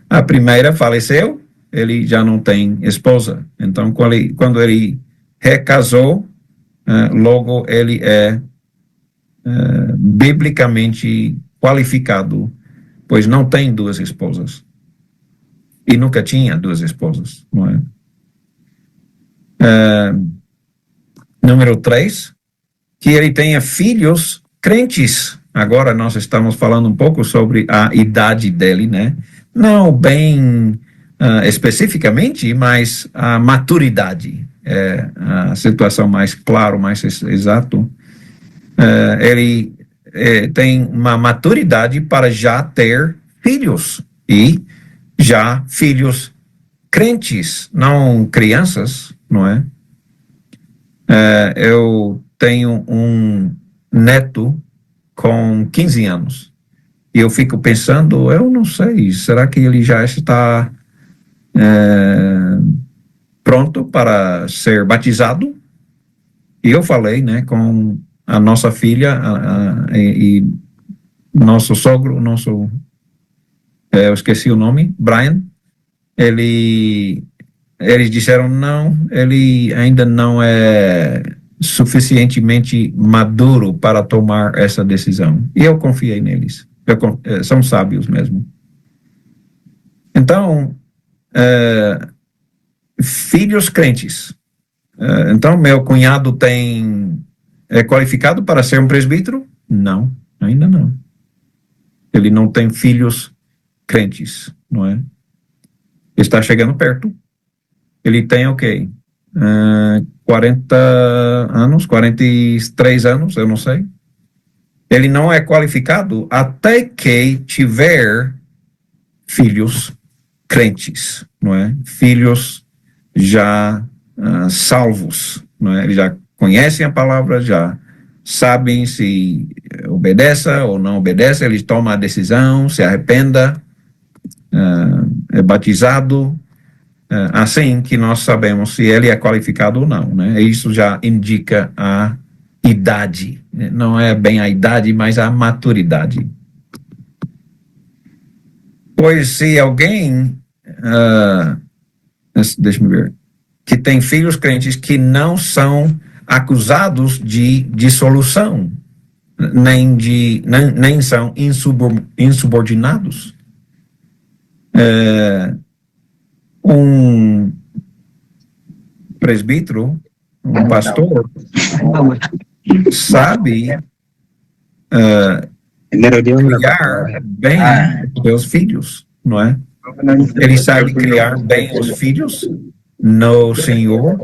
A primeira faleceu, ele já não tem esposa. Então, quando ele recasou, logo ele é biblicamente qualificado, pois não tem duas esposas. E nunca tinha duas esposas, não é? Número 3, que ele tenha filhos crentes. Agora nós estamos falando um pouco sobre a idade dele, né? Não bem especificamente, mas a maturidade é a situação mais clara, mais exato. Ele tem uma maturidade para já ter filhos, e já filhos crentes, não crianças, não é? Eu tenho um neto com 15 anos, e eu fico pensando, eu não sei, será que ele já está pronto para ser batizado? E eu falei, né, com a nossa filha e nosso sogro, eu esqueci o nome, Brian. Eles disseram não, ele ainda não é suficientemente maduro para tomar essa decisão. E eu confiei neles. São sábios mesmo. Então, filhos crentes. Então, meu cunhado é qualificado para ser um presbítero? Não, ainda não. Ele não tem filhos crentes, não é? Está chegando perto. Ele tem o quê? 40 anos, 43 anos, eu não sei. Ele não é qualificado até que tiver filhos crentes, não é? Filhos já salvos, não é? Eles já conhecem a palavra, já sabem se obedeça ou não obedece, eles tomam a decisão, se arrependa, é batizado, assim que nós sabemos se ele é qualificado ou não, né? Isso já indica a idade, não é bem a idade, mas a maturidade. Pois se alguém, deixa-me ver, que tem filhos crentes que não são acusados de dissolução, nem são insubordinados, um presbítero, um pastor, sabe criar bem seus filhos, não é? Ele sabe criar bem os filhos no Senhor,